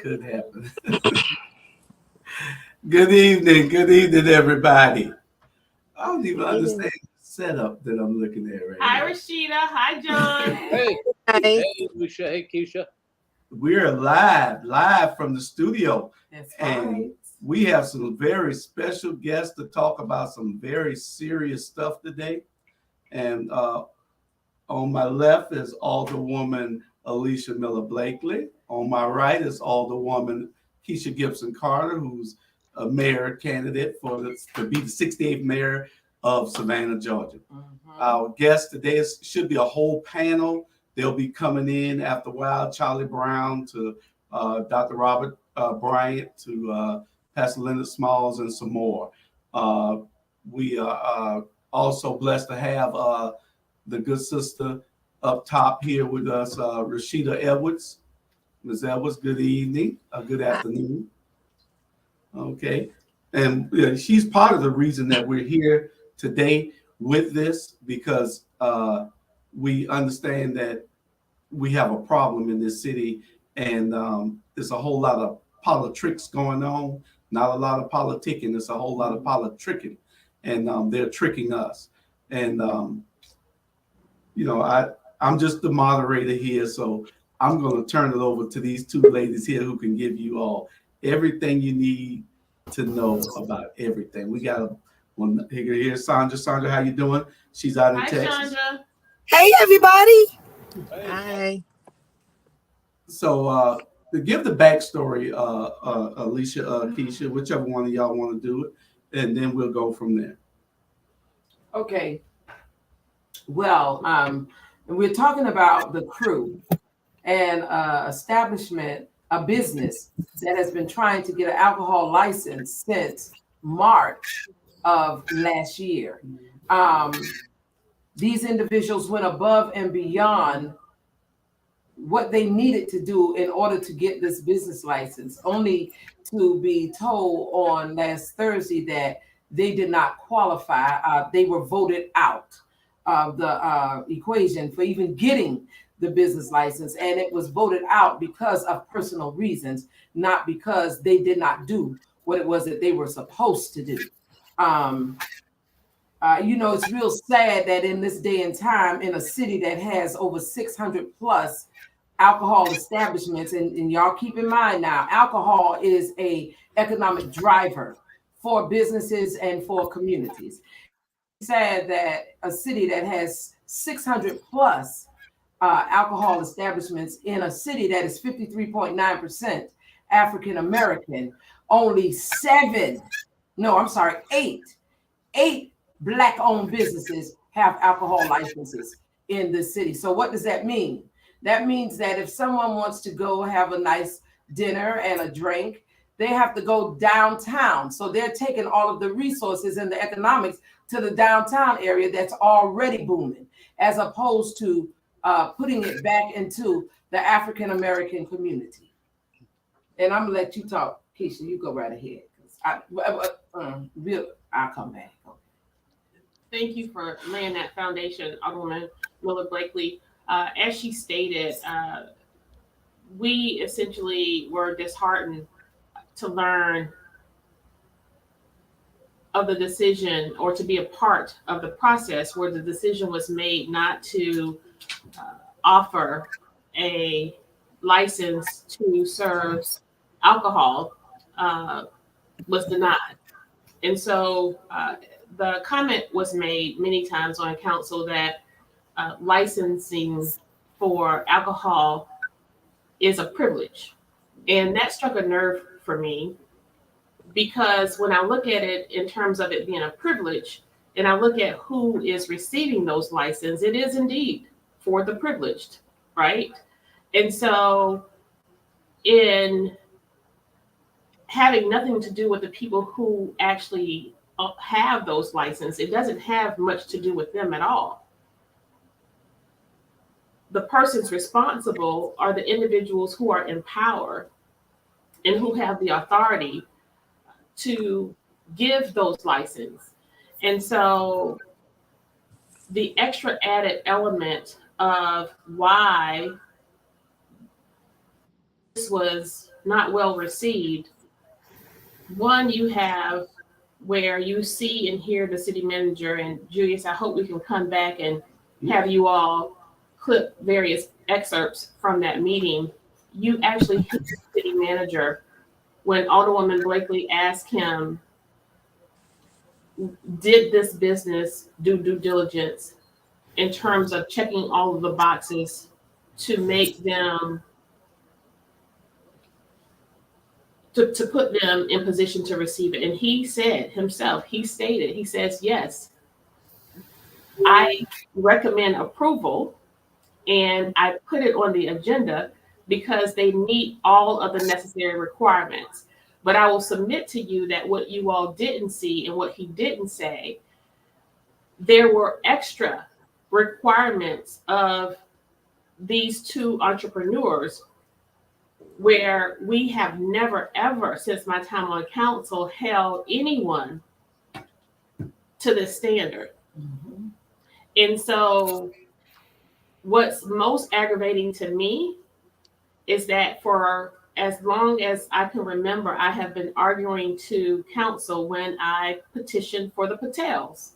could happen. Good evening, everybody. I don't even understand the setup that I'm looking at right Hi, now. Rashida. Hi, John. Hey, Hi. hey, Lucia. Hey, Keisha. We're live from the studio, That's and right. we have some very special guests to talk about some very serious stuff today. And on my left is Alderwoman Alicia Miller Blakely. On my right is Alderwoman Keisha Gibson Carter, who's a mayor candidate to be the 68th mayor of Savannah, Georgia. Our guest today should be a whole panel. They'll be coming in after a while. Charlie Brown to Dr. Robert Bryant to Pastor Leonard Smalls and some more. We are also blessed to have the good sister up top here with us, Rashida Edwards. Ms. Edwards, good evening, good afternoon. Okay. And she's part of the reason that we're here today with this, because we understand that we have a problem in this city, and there's a whole lot of politics going on, not a lot of politicking, there's a whole lot of politricking, and they're tricking us. And I'm just the moderator here, so I'm going to turn it over to these two ladies here who can give you all everything you need to know about everything. We got one here. Here's Sandra. Sandra, how you doing? She's out in Hi, Texas. Chandra. Hey, everybody. Hey. Hi. So to give the backstory, Alicia, Keisha, whichever one of y'all want to do it, and then we'll go from there. Okay. Well, we're talking about the crew and establishment, a business that has been trying to get an alcohol license since March of last year. These individuals went above and beyond what they needed to do in order to get this business license, only to be told on last Thursday that they did not qualify. They were voted out of the equation for even getting the business license, and it was voted out because of personal reasons, not because they did not do what it was that they were supposed to do. It's real sad that in this day and time, in a city that has over 600 plus alcohol establishments, and y'all keep in mind now, alcohol is a economic driver for businesses and for communities. It's sad that a city that has 600 plus alcohol establishments in a city that is 53.9% African American, only eight Black-owned businesses have alcohol licenses in the city. So what does that mean? That means that if someone wants to go have a nice dinner and a drink, they have to go downtown. So they're taking all of the resources and the economics to the downtown area that's already booming, as opposed to putting it back into the African American community. And I'm gonna let you talk, Keisha. You go right ahead. I'll come back. Okay. Thank you for laying that foundation, Alderwoman Miller Blakely. As she stated, we essentially were disheartened to learn of the decision, or to be a part of the process where the decision was made not to offer a license to serve alcohol, was denied. And so the comment was made many times on council that licensing for alcohol is a privilege. And that struck a nerve for me, because when I look at it in terms of it being a privilege, and I look at who is receiving those licenses, it is indeed for the privileged, right? And so in having nothing to do with the people who actually have those licenses, it doesn't have much to do with them at all. The persons responsible are the individuals who are in power and who have the authority to give those licenses. And so the extra added element of why this was not well received. One, you have where you see and hear the city manager, and Julius, I hope we can come back and have you all clip various excerpts from that meeting. You actually hear the city manager when Alderwoman Blakely asked him, did this business do due diligence in terms of checking all of the boxes to make them, to put them in position to receive it? And he said himself, he says, yes, I recommend approval and I put it on the agenda because they meet all of the necessary requirements. But I will submit to you that what you all didn't see and what he didn't say, there were extra requirements of these two entrepreneurs where we have never, ever, since my time on council, held anyone to this standard. Mhm. And so what's most aggravating to me is that for as long as I can remember, I have been arguing to council when I petitioned for the Patels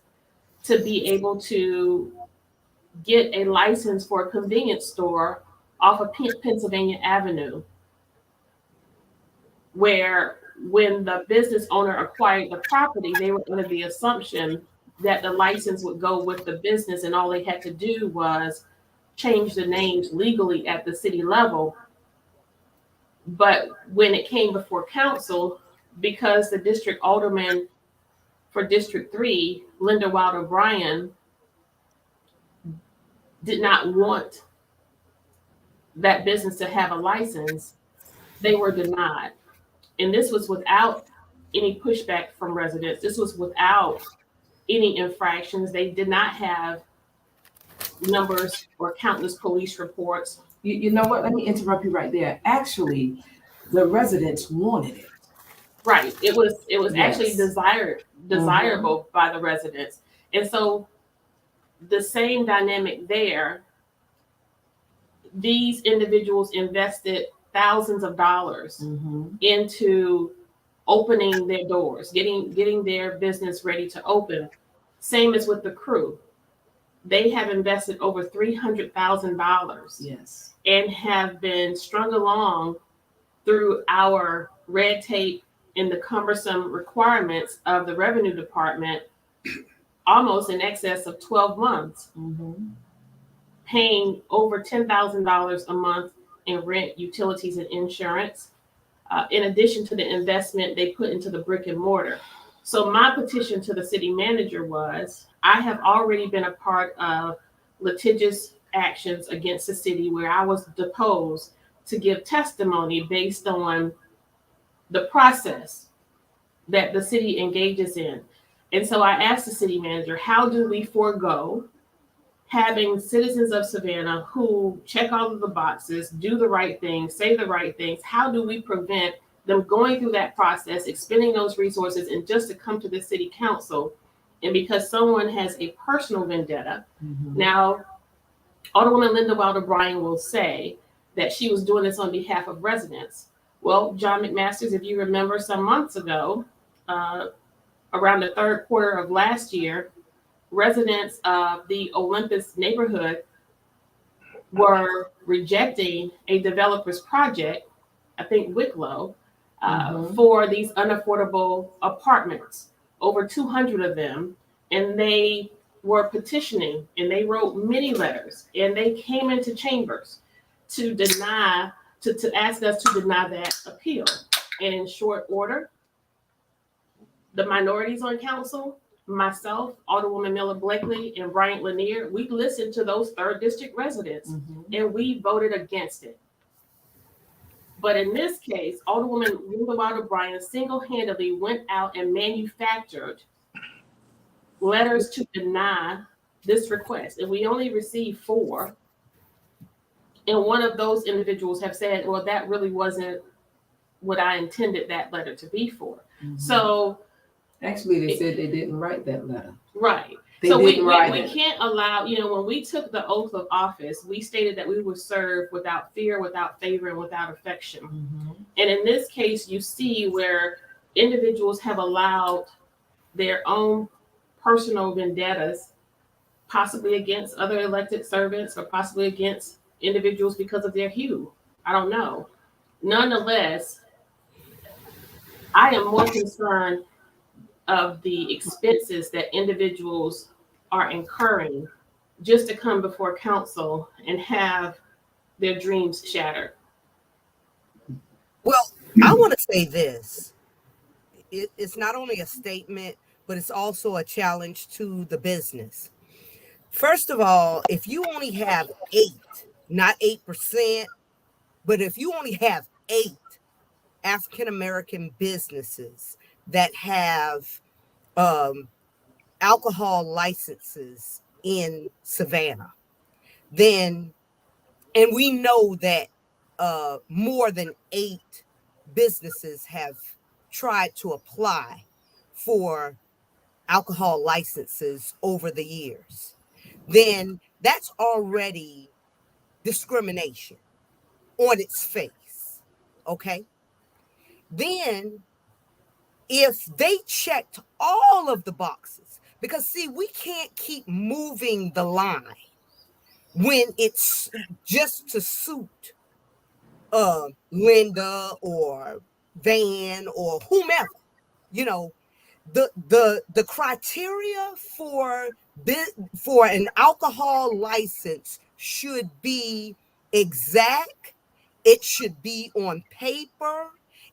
to be able to get a license for a convenience store off of Pennsylvania Avenue, where when the business owner acquired the property, they were under the assumption that the license would go with the business and all they had to do was change the names legally at the city level. But when it came before council, because the district alderman for District 3, Linda Wild O'Brien, did not want that business to have a license, they were denied. And this was without any pushback from residents. This was without any infractions. They did not have numbers or countless police reports. You know what? Let me interrupt you right there. Actually, the residents wanted it. Right. It was Yes. actually desirable by the residents. And so the same dynamic there, these individuals invested thousands of dollars Mhm. into opening their doors, getting their business ready to open. Same as with the crew. They have invested over $300,000 Yes. and have been strung along through our red tape and the cumbersome requirements of the revenue department almost in excess of 12 months, Mhm. paying over $10,000 a month in rent, utilities, and insurance, in addition to the investment they put into the brick and mortar. So my petition to the city manager was, I have already been a part of litigious actions against the city where I was deposed to give testimony based on the process that the city engages in. And so I asked the city manager, how do we forego having citizens of Savannah who check all of the boxes, do the right things, say the right things? How do we prevent them going through that process, expending those resources, and just to come to the city council? And because someone has a personal vendetta, Mhm. now Alderwoman Linda Wild O'Brien will say that she was doing this on behalf of residents. Well, John McMasters, if you remember some months ago, around the third quarter of last year, residents of the Olympus neighborhood were rejecting a developer's project, I think Wicklow, for these unaffordable apartments, over 200 of them. And they were petitioning and they wrote many letters and they came into chambers to deny, to ask us to deny that appeal. And in short order, the minorities on council, myself, Alderwoman Miller Blakely, and Bryant Lanier, we listened to those third district residents and we voted against it. But in this case, Alderwoman Linda Wild O'Brien single-handedly went out and manufactured letters to deny this request. And we only received 4. And one of those individuals have said, well, that really wasn't what I intended that letter to be for. So Actually, they said they didn't write that letter. right. They So we didn't write it. can't allow, when we took the oath of office, we stated that we would serve without fear, without favor, and without affection. Mhm. And in this case, you see where individuals have allowed their own personal vendettas, possibly against other elected servants or possibly against individuals because of their hue. I don't know. Nonetheless, I am more concerned of the expenses that individuals are incurring just to come before council and have their dreams shattered. Well, I want to say this. It's not only a statement, but it's also a challenge to the business. First of all, if you only have 8, not 8%, but if you only have 8 African American businesses that have alcohol licenses in Savannah, then, and we know that more than 8 businesses have tried to apply for alcohol licenses over the years, then that's already discrimination on its face. Okay. Then if they checked all of the boxes, because see, we can't keep moving the line when it's just to suit Linda or Van or whomever, you know, the criteria for an alcohol license should be exact. It should be on paper.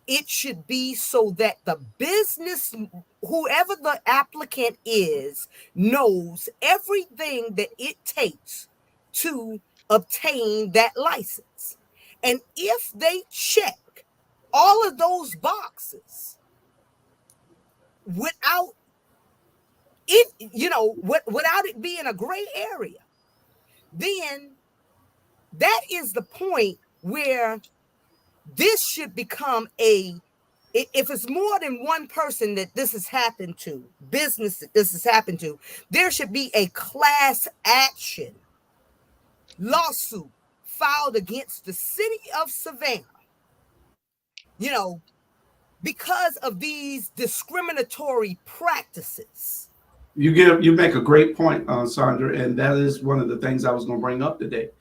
It should be so that the business, whoever the applicant is, knows everything that it takes to obtain that license. And if they check all of those boxes without it, without it being a gray area, then that is the point where this should become if it's more than one person that this has happened to, business that this has happened to, there should be a class action lawsuit filed against the city of Savannah, because of these discriminatory practices. You make a great point, Sandra, and that is one of the things I was going to bring up today,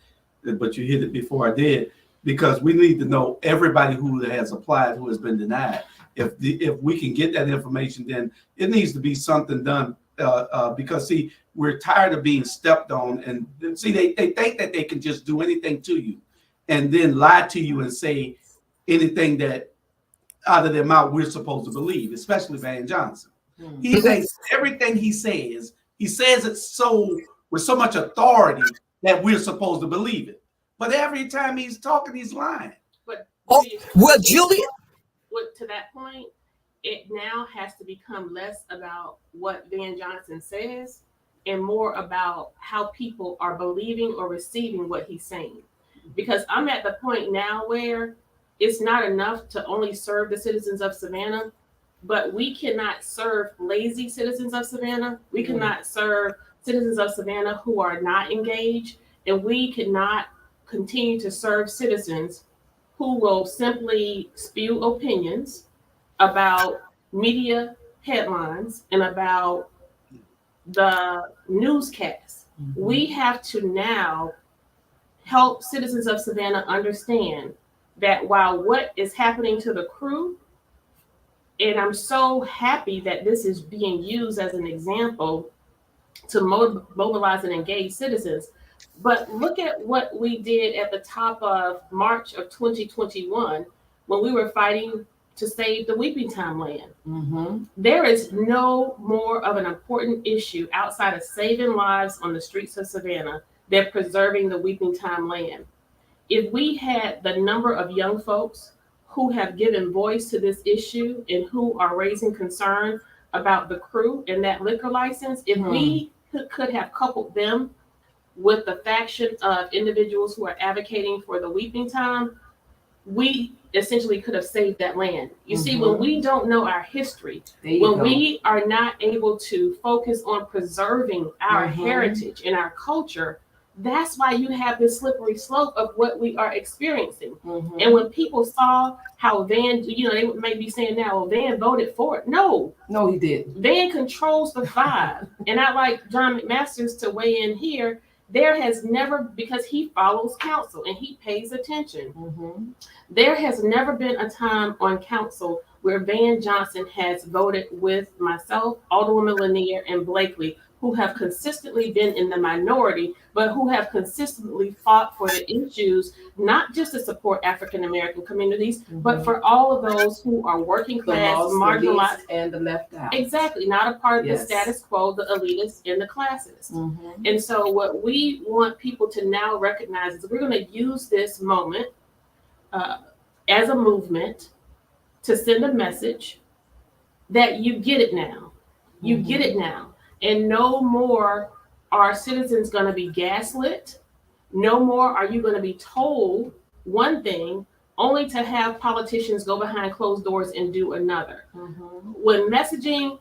but you hit it before I did, because we need to know everybody who has applied, who has been denied. If we can get that information, then it needs to be something done, because see, we're tired of being stepped on, and see, they think that they can just do anything to you and then lie to you and say anything that out of their mouth we're supposed to believe, especially Van Johnson. He thinks everything he says it so with so much authority that we're supposed to believe it. But every time he's talking, he's lying. But well, Julia, to that point, it now has to become less about what Van Johnson says and more about how people are believing or receiving what he's saying. Because I'm at the point now where it's not enough to only serve the citizens of Savannah, but we cannot serve lazy citizens of Savannah. We cannot serve citizens of Savannah who are not engaged, and we cannot continue to serve citizens who will simply spew opinions about media headlines and about the newscasts. We have to now help citizens of Savannah understand that while what is happening to the crew, and I'm so happy that this is being used as an example to mobilize and engage citizens, but look at what we did at the top of March of 2021 when we were fighting to save the Weeping Time land. Mm-hmm. There is no more of an important issue outside of saving lives on the streets of Savannah than preserving the Weeping Time land. If we had the number of young folks who have given voice to this issue and who are raising concern about the crew and that liquor license, if we could have coupled them with the faction of individuals who are advocating for the Weeping Time, we essentially could have saved that land. You see, Mhm. when we don't know our history, There you when go. we are not able to focus on preserving our Mhm. heritage and our culture, that's why you have this slippery slope of what we are experiencing. Mhm. And when people saw how Van, they may be saying now, well, Van voted for it. No, No, he didn't. Van controls the vibe. And I like John McMasters to weigh in here. There has never, because he follows counsel and he pays attention, Mhm. there has never been a time on council where Van Johnson has voted with myself, Alderwoman Lanier, and Blakely, who have consistently been in the minority, but who have consistently fought for the issues, not just to support African American communities, but for all of those who are working The class, lost, the marginalized. least, and the left out. Exactly, not a part of Yes. the status quo, the elitists and the classist. Mhm. And so what we want people to now recognize is we're going to use this moment as a movement to send a message that you get it now. You get it now. And no more are citizens going to be gaslit. No more are you going to be told one thing only to have politicians go behind closed doors and do another. Mhm. When messaging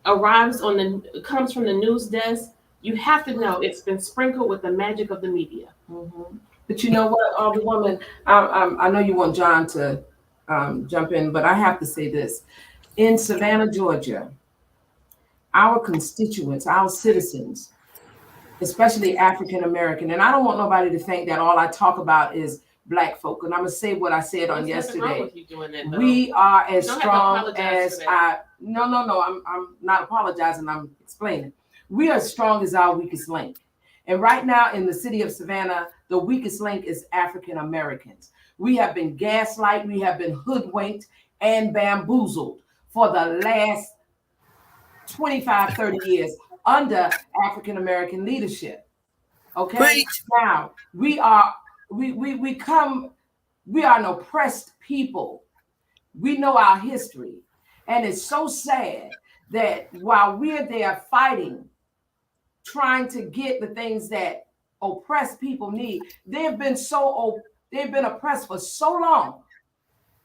comes from the news desk, you have to know it's been sprinkled with the magic of the media. Mhm. But you know what, Alderwoman, I know you want John to jump in, but I have to say this. In Savannah, Georgia, our constituents, our citizens, especially African American, and I don't want nobody to think that all I talk about is Black folk. And I'm gonna say what I said on There's nothing wrong yesterday. with you doing that, though. We are as You don't have to strong apologize as for that. no, I'm not apologizing. I'm explaining. We are as strong as our weakest link. And right now in the city of Savannah, the weakest link is African Americans. We have been gaslighted, we have been hoodwinked and bamboozled for the last 25, 30 years under African American leadership. Okay. Preach. Now we are an oppressed people. We know our history. And it's so sad that while we're there fighting, trying to get the things that oppressed people need, they've been oppressed for so long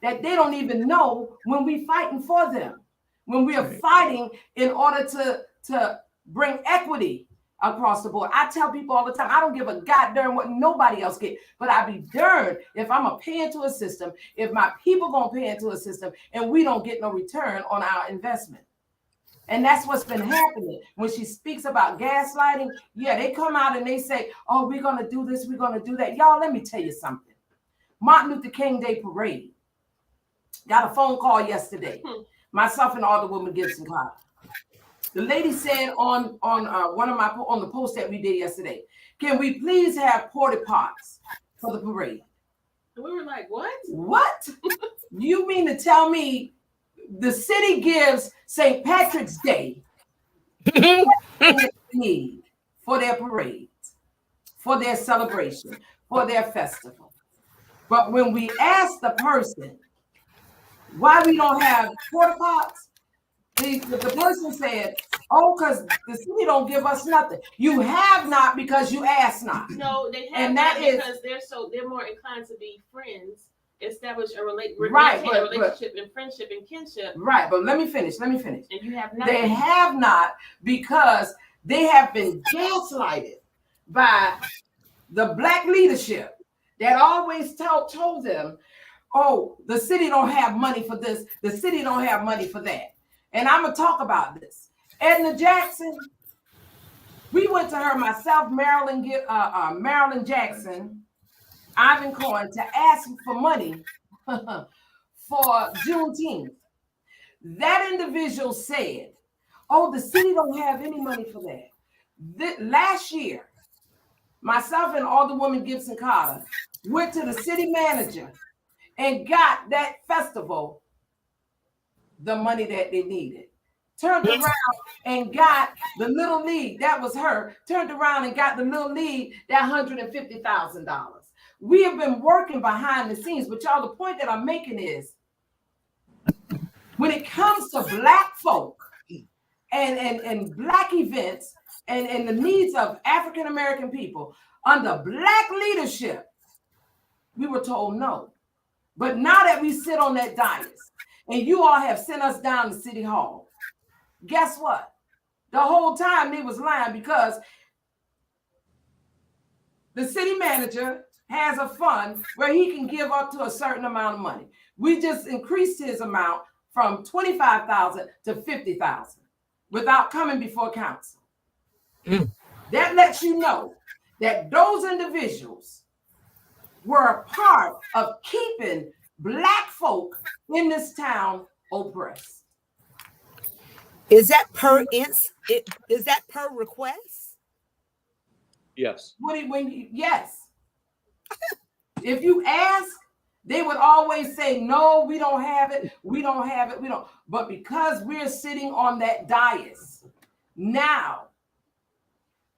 that they don't even know when we're fighting for them, when we are fighting in order to bring equity across the board. I tell people all the time, I don't give a goddamn what nobody else get, but I be darned if I'm a pay into a system, if my people gonna pay into a system and we don't get no return on our investment. And that's what's been happening. When she speaks about gaslighting, yeah, they come out and they say, oh, we're gonna do this, we're gonna do that. Y'all, let me tell you something. Martin Luther King Day Parade. Got a phone call yesterday. Myself and Alderwoman Gibson Carter. The lady said on the post that we did yesterday, can we please have porta potties for the parade? And we were like, what? What? You mean to tell me the city gives St. Patrick's Day everything they need for their parades, for their celebration, for their festival? But when we ask the person why we don't have porta potties, the person said, oh, because the city don't give us nothing. You have not because you ask not. No, they have And not that is- because they're more inclined to be friends, establish a Right, maintain a but- relationship and friendship and kinship. Right, but let me finish. And you have not. They have not because they have been gaslighted by the Black leadership that always told them, oh, the city don't have money for this, the city don't have money for that. And I'm gonna talk about this. Edna Jackson, we went to her, myself, Marilyn Jackson, Ivan Cohen, to ask for money for Juneteenth. That individual said, oh, the city don't have any money for that. Last year, myself and Alderwoman Gibson Carter went to the city manager and got that festival the money that they needed. Turned around and got the Little League, that was her, turned around and got the Little League that $150,000. We have been working behind the scenes, but y'all, the point that I'm making is, when it comes to Black folk and Black events and the needs of African American people under Black leadership, we were told no. But now that we sit on that dais and you all have sent us down to City Hall, guess what? The whole time they was lying because the city manager has a fund where he can give up to a certain amount of money. We just increased his amount from $25,000 to $50,000 without coming before council. That lets you know that those individuals were a part of keeping Black folk in this town oppressed. Is that per request? Yes. Yes. If you ask, they would always say, no, we don't have it. We don't have it. We don't. But because we're sitting on that dais, now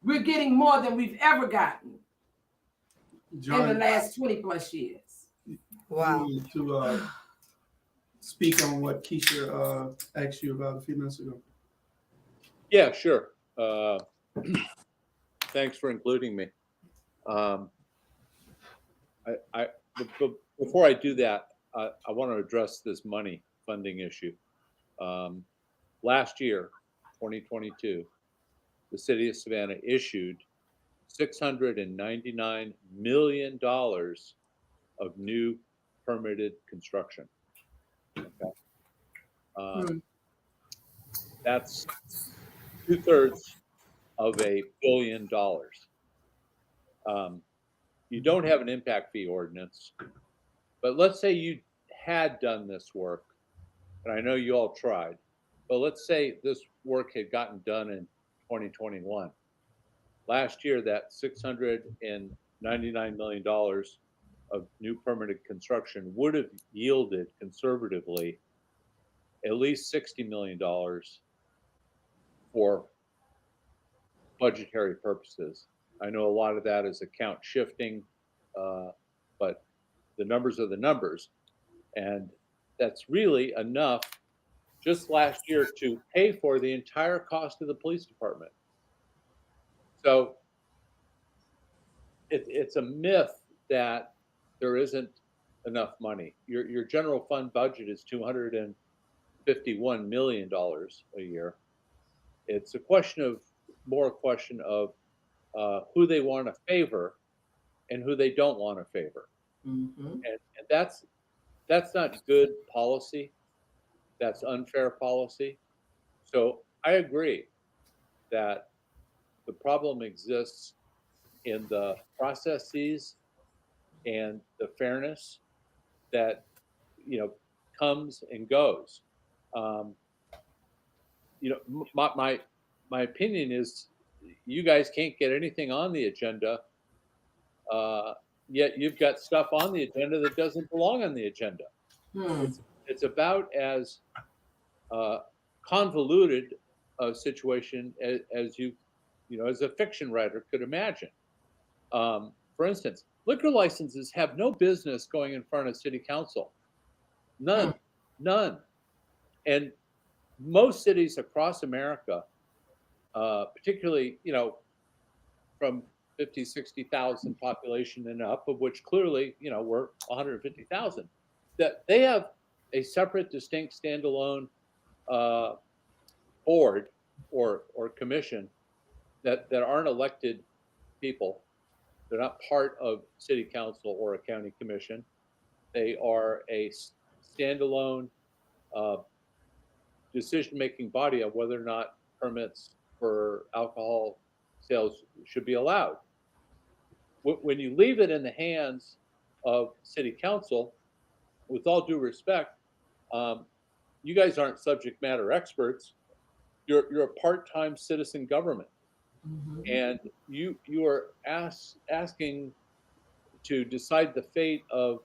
we're getting more than we've ever gotten in the last 20 plus years. Wow. To speak on what Keisha asked you about a few minutes ago. Yeah, sure. Thanks for including me. Before I do that, I want to address this money funding issue. Last year, 2022, the city of Savannah issued $699 million of new permitted construction. Okay. That's 2/3 of $1 billion. You don't have an impact fee ordinance, but let's say you had done this work, and I know you all tried, but let's say this work had gotten done in 2021. Last year, that $699 million of new permitted construction would have yielded conservatively at least $60 million for budgetary purposes. I know a lot of that is account shifting, but the numbers are the numbers. And that's really enough just last year to pay for the entire cost of the police department. So it's a myth that there isn't enough money. Your general fund budget is $251 million a year. It's more a question of who they want to favor and who they don't want to favor. And that's not good policy. That's unfair policy. So I agree that the problem exists in the processes and the fairness that comes and goes. My opinion is you guys can't get anything on the agenda, yet you've got stuff on the agenda that doesn't belong on the agenda. It's about as convoluted a situation as as a fiction writer could imagine. For instance, liquor licenses have no business going in front of city council. None. And most cities across America, particularly, from 50, 60,000 population and up, of which clearly, we're 150,000, that they have a separate, distinct, standalone board or commission that aren't elected people. They're not part of city council or a county commission. They are a standalone decision-making body of whether or not permits for alcohol sales should be allowed. When you leave it in the hands of city council, with all due respect, you guys aren't subject matter experts. You're a part-time citizen government, and you are asking to decide the fate of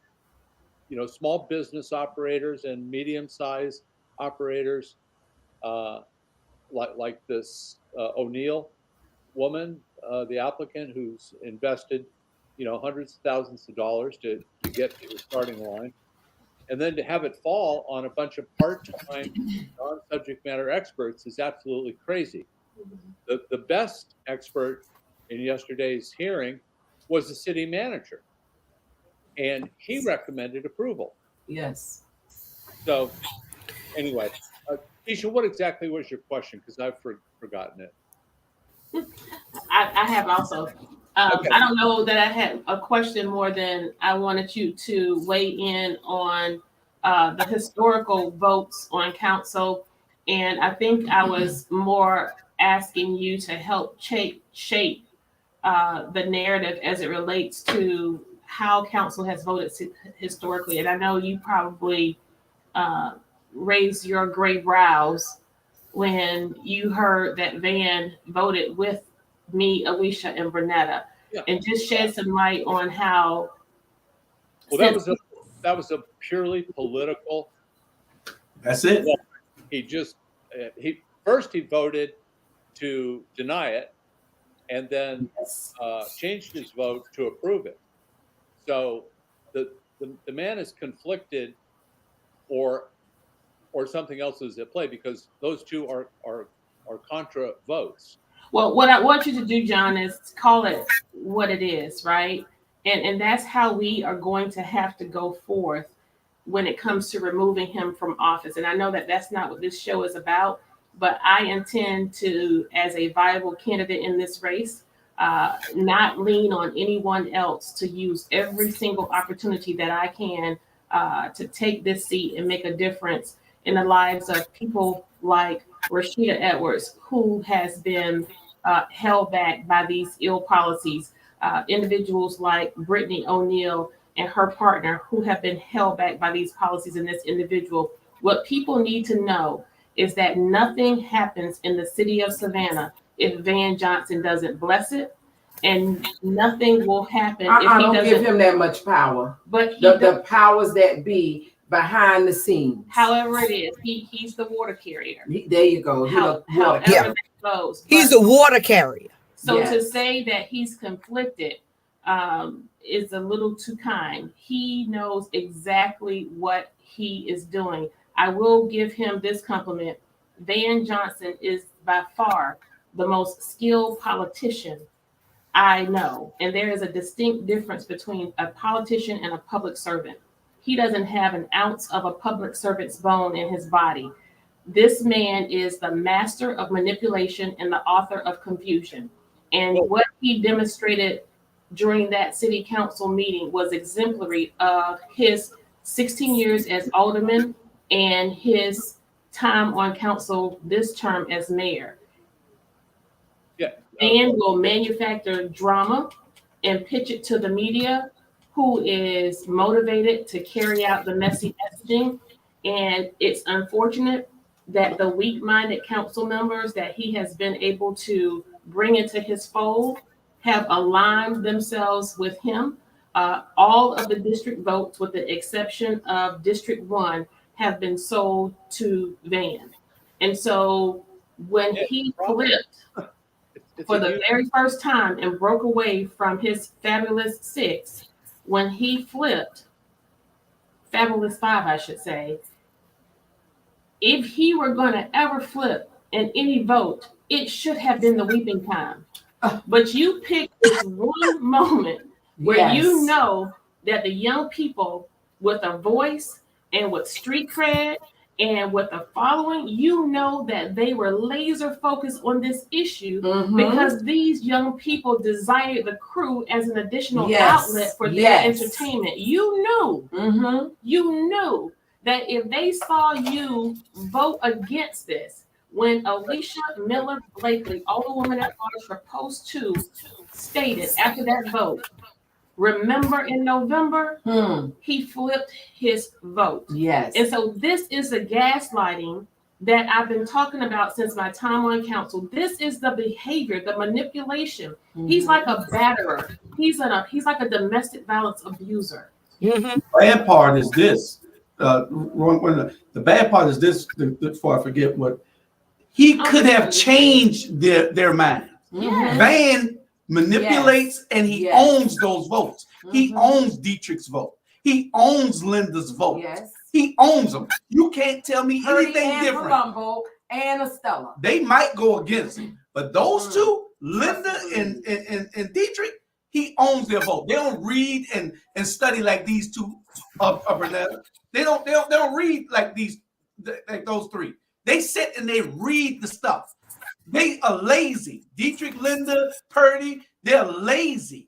small business operators and medium-sized operators, like this O'Neill woman, the applicant who's invested hundreds of thousands of dollars to get to the starting line, and then to have it fall on a bunch of part-time non-subject matter experts is absolutely crazy. The best expert in yesterday's hearing was the city manager, and he recommended approval. Yes. So anyway, Keisha, what exactly was your question? Because I've forgotten it. I have also. Okay. I don't know that I had a question more than I wanted you to weigh in on the historical votes on council. And I think I was more asking you to help shape the narrative as it relates to how council has voted historically. And I know you probably raised your gray brows when you heard that Van voted with me, Alicia, and Bernetta, Yeah. and just shed some light on how. Well, that was a purely political. That's it. He just he voted to deny it, and then Yes. changed his vote to approve it. So the man is conflicted, or something else is at play, because those two are contra votes. Well, what I want you to do, John, is call it what it is, right? And that's how we are going to have to go forth when it comes to removing him from office. And I know that that's not what this show is about, but I intend to, as a viable candidate in this race, not lean on anyone else, to use every single opportunity that I can to take this seat and make a difference in the lives of people like Rashida Edwards, who has been held back by these ill policies, individuals like Brittany O'Neill and her partner, who have been held back by these policies, and this individual. What people need to know is that nothing happens in the city of Savannah if Van Johnson doesn't bless it, and nothing will happen if he don't doesn't give him that much power. But the powers that be behind the scenes. However it is, he's the water carrier. There you go. However Yeah. that goes. He's the water carrier. So Yes. to say that he's conflicted is a little too kind. He knows exactly what he is doing. I will give him this compliment. Van Johnson is by far the most skilled politician I know. And there is a distinct difference between a politician and a public servant. He doesn't have an ounce of a public servant's bone in his body. This man is the master of manipulation and the author of confusion. And what he demonstrated during that city council meeting was exemplary of his 16 years as alderman and his time on council this term as mayor. Yeah. And will manufacture drama and pitch it to the media, who is motivated to carry out the messy messaging. And it's unfortunate that the weak-minded council members that he has been able to bring into his fold have aligned themselves with him. All of the district votes, with the exception of District 1, have been sold to Van. And so when he flipped for the very first time and broke away from his fabulous 6, when he flipped, fabulous 5, I should say, if he were going to ever flip in any vote, it should have been the weeping time. But you picked this one moment where you know that the young people with a voice and with street cred and with a following, you know that they were laser focused on this issue because these young people desired the crew as an additional outlet for their entertainment. You knew that if they saw you vote against this, when Alicia Miller Blakely, Alderwoman at Large for Post 2, stated after that vote, remember in November, he flipped his vote. Yes. And so this is the gaslighting that I've been talking about since my time on council. This is the behavior, the manipulation. He's like a batterer. He's like a domestic violence abuser. The bad part is this. The bad part is this, before I forget what, he could have changed their mind. Van manipulates and he owns those votes. He owns Dietrich's vote. He owns Linda's vote. He owns them. You can't tell me anything different. Colombo and Estella. They might go against him, but those two, Linda and Dietrich, he owns their vote. They don't read and study like these two of Bernetta. They don't read like those three. They sit and they read the stuff. They are lazy. Dietrich, Linda, Purdy, they're lazy.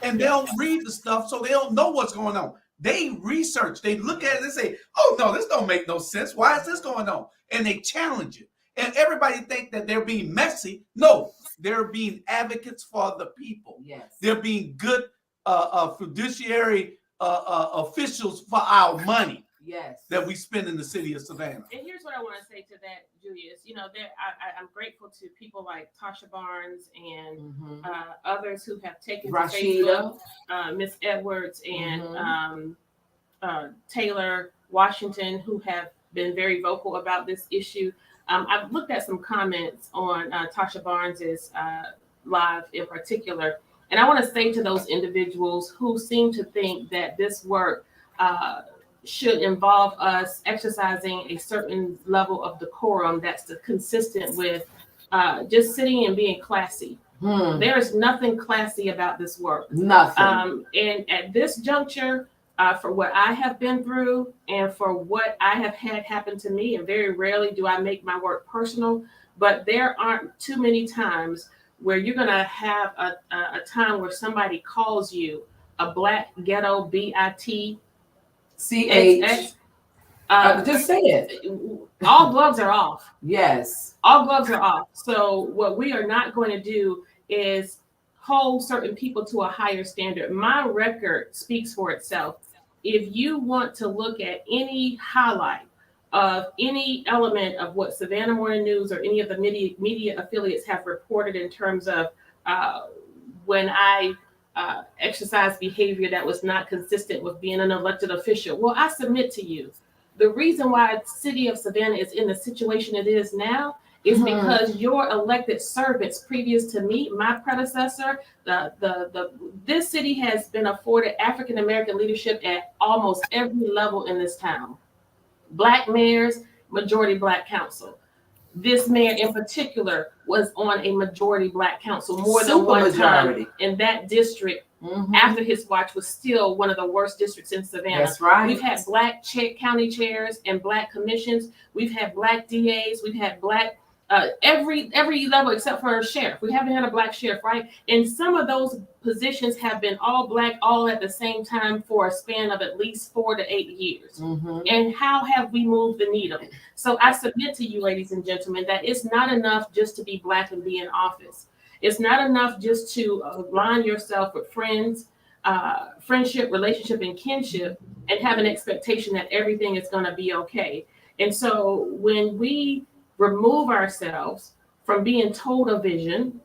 And they don't read the stuff, so they don't know what's going on. They research, they look at it and say, oh no, this don't make no sense. Why is this going on? And they challenge it. And everybody think that they're being messy. No, they're being advocates for the people. Yes. They're being good fiduciary officials for our money. Yes. That we spend in the city of Savannah. And here's what I want to say to that, Julius. You know, I'm grateful to people like Tasha Barnes and others who have taken to Facebook, Miss Edwards and Taylor Washington, who have been very vocal about this issue. I've looked at some comments on Tasha Barnes's live in particular, and I want to say to those individuals who seem to think that this work should involve us exercising a certain level of decorum that's consistent with just sitting and being classy. There is nothing classy about this work. Nothing. And at this juncture, for what I have been through and for what I have had happen to me, and very rarely do I make my work personal, but there aren't too many times where you're going to have a time where somebody calls you a black ghetto BIT CH. Just say it. All gloves are off. Yes. All gloves are off. So what we are not going to do is hold certain people to a higher standard. My record speaks for itself. If you want to look at any highlight of any element of what Savannah Morning News or any of the media affiliates have reported in terms of when I exercise behavior that was not consistent with being an elected official. Well, I submit to you, the reason why the city of Savannah is in the situation it is now is because your elected servants previous to me, my predecessor, this city has been afforded African-American leadership at almost every level in this town. Black mayors, majority Black council. This mayor in particular was on a majority Black council more than one time, and that district after his watch was still one of the worst districts in Savannah. That's right. We've had Black county chairs and Black commissions. We've had Black DAs. We've had Black every level except for a sheriff. We haven't had a Black sheriff, right? And some of those positions have been all Black all at the same time for a span of at least 4 to 8 years. And how have we moved the needle? So I submit to you, ladies and gentlemen, that it's not enough just to be Black and be in office. It's not enough just to align yourself with friends, friendship, relationship, and kinship, and have an expectation that everything is going to be okay. And so when we remove ourselves from being told a vision,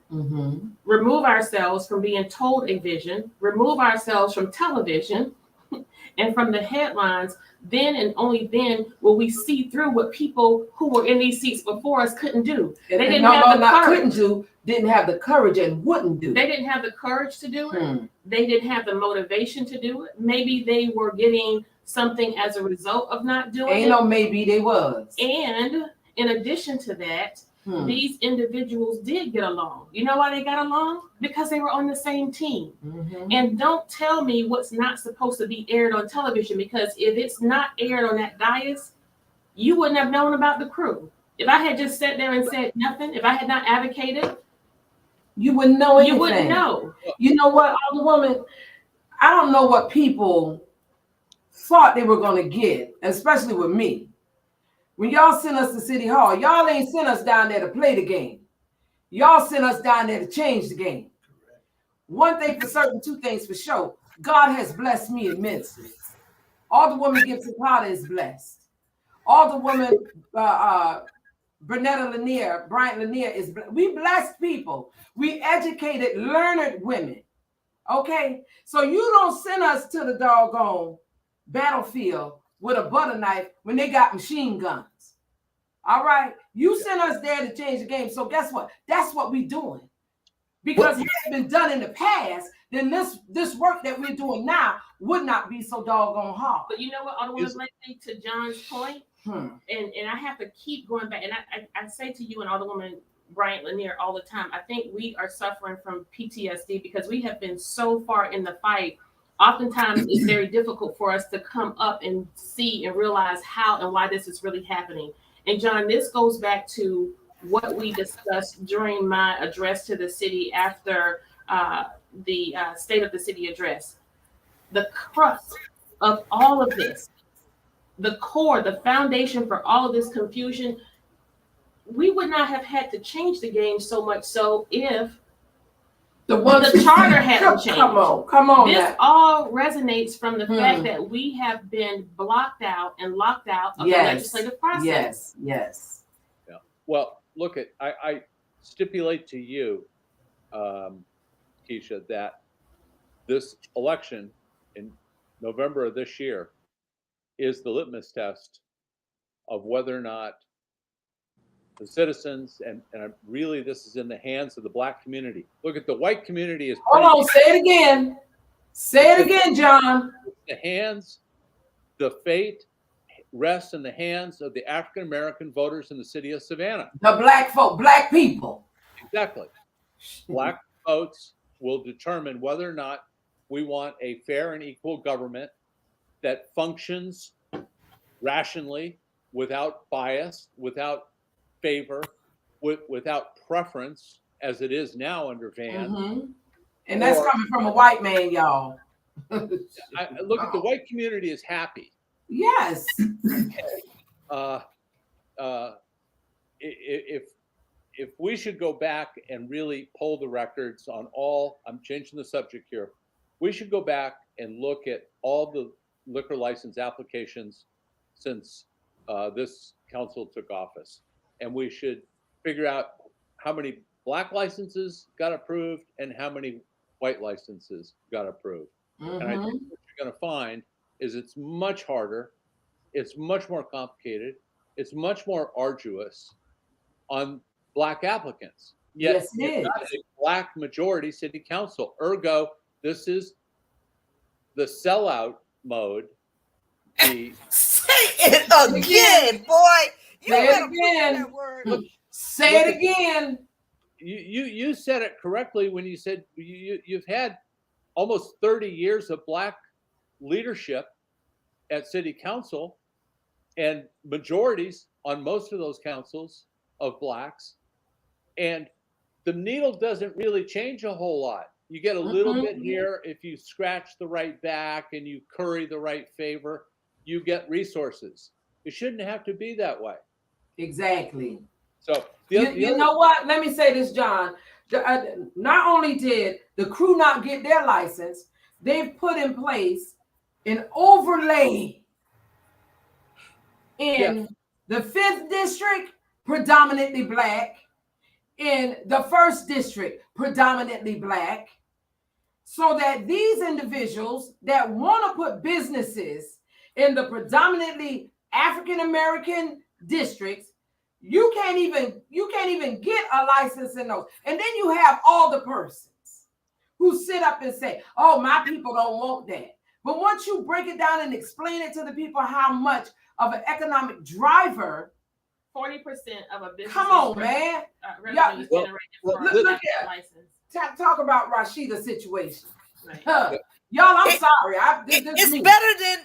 remove ourselves from being told a vision, remove ourselves from television and from the headlines, then and only then will we see through what people who were in these seats before us couldn't do. They didn't have the courage. Didn't have the courage and wouldn't do. They didn't have the courage to do it. They didn't have the motivation to do it. Maybe they were getting something as a result of not doing it. Ain't no maybe they was. And in addition to that, these individuals did get along. You know why they got along? Because they were on the same team. And don't tell me what's not supposed to be aired on television, because if it's not aired on that dais, you wouldn't have known about the crew. If I had just sat there and said nothing, if I had not advocated, you wouldn't know anything. You wouldn't know. You know what, Alderwoman? I don't know what people thought they were going to get, especially with me. When y'all sent us to City Hall, y'all ain't sent us down there to play the game. Y'all sent us down there to change the game. One thing for certain, two things for sure. God has blessed me immensely. Alderwoman Gibson Potter is blessed. Alderwoman Bryant Lanier is blessed. We blessed people. We educated, learned women. Okay? So you don't send us to the doggone battlefield with a butter knife when they got machine guns. All right? You sent us there to change the game. So guess what? That's what we're doing. Because it had been done in the past, then this work that we're doing now would not be so doggone hard. But you know what, Alderwoman Blakely, to John's point, and I have to keep going back, and I say to you and Alderwoman Bryant Lanier all the time, I think we are suffering from PTSD because we have been so far in the fight oftentimes it's very difficult for us to come up and see and realize how and why this is really happening. And John, this goes back to what we discussed during my address to the city after the State of the City address. The crux of all of this, the core, the foundation for all of this confusion, we would not have had to change the game so much so if the charter hadn't changed. Come on. This now. all resonates from the fact that we have been blocked out and locked out of the legislative process. Yes. Yeah. Well, look at I stipulate to you, Keisha, that this election in November of this year is the litmus test of whether or not the citizens, and really this is in the hands of the Black community. Look at the white community is Hold on, say it again. Say it again, John. The fate rests in the hands of the African American voters in the city of Savannah. The black folk, black people. Exactly. Black votes will determine whether or not we want a fair and equal government that functions rationally, without bias, without favor, without preference, as it is now under Van. Mm-hmm. And that's coming from a white man, y'all. Look at the white community is happy. Yes. If we should go back and really pull the records on all, I'm changing the subject here. We should go back and look at all the liquor license applications since this council took office. And we should figure out how many black licenses got approved and how many white licenses got approved. Mm-hmm. And I think what you're going to find is it's much harder, it's much more complicated, it's much more arduous on black applicants. Yet yes, it is. Not a black majority city council. Ergo, this is the sellout mode. Say it again, boy. You Say better it again. that word. Say it again. You said it correctly when you said you've had almost 30 years of black leadership at city council and majorities on most of those councils of blacks. And the needle doesn't really change a whole lot. You get a little bit here if you scratch the right back and you curry the right favor, you get resources. It shouldn't have to be that way. Exactly. So you know what? Let me say this, John. Not only did the crew not get their license, they've put in place an overlay in the 5th district, predominantly black, in the 1st district, predominantly black, so that these individuals that want to put businesses in the predominantly African American districts, you can't even get a license in those. And then you have all the persons who sit up and say, oh, my people don't want that. But once you break it down and explain it to the people how much of an economic driver, 40% of a business. Come on, man. Revenue is generated from look a at license. Talk about Rashida's situation. Right. Y'all, I'm sorry. It's better than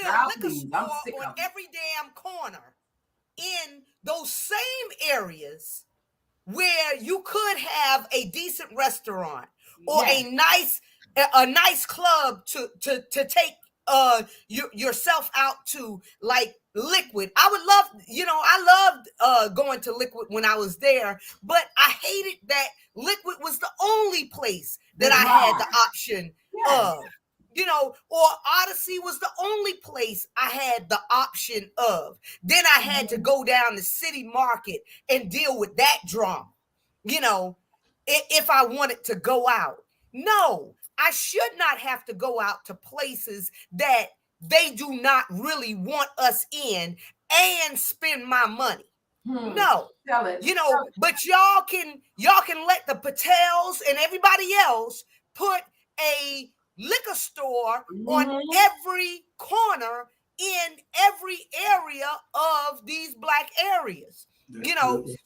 a liquor I'm store sick on of it. every damn corner in those same areas where you could have a decent restaurant or a nice club to take yourself out to, like Liquid. I loved going to Liquid when I was there, but I hated that Liquid was the only place that I had the option of. Or Odyssey was the only place I had the option of. Then I had to go down to City Market and deal with that drama, if I wanted to go out. No, I should not have to go out to places that they do not really want us in and spend my money. No, but y'all can let the Patels and everybody else put a liquor store on every corner in every area of these black areas.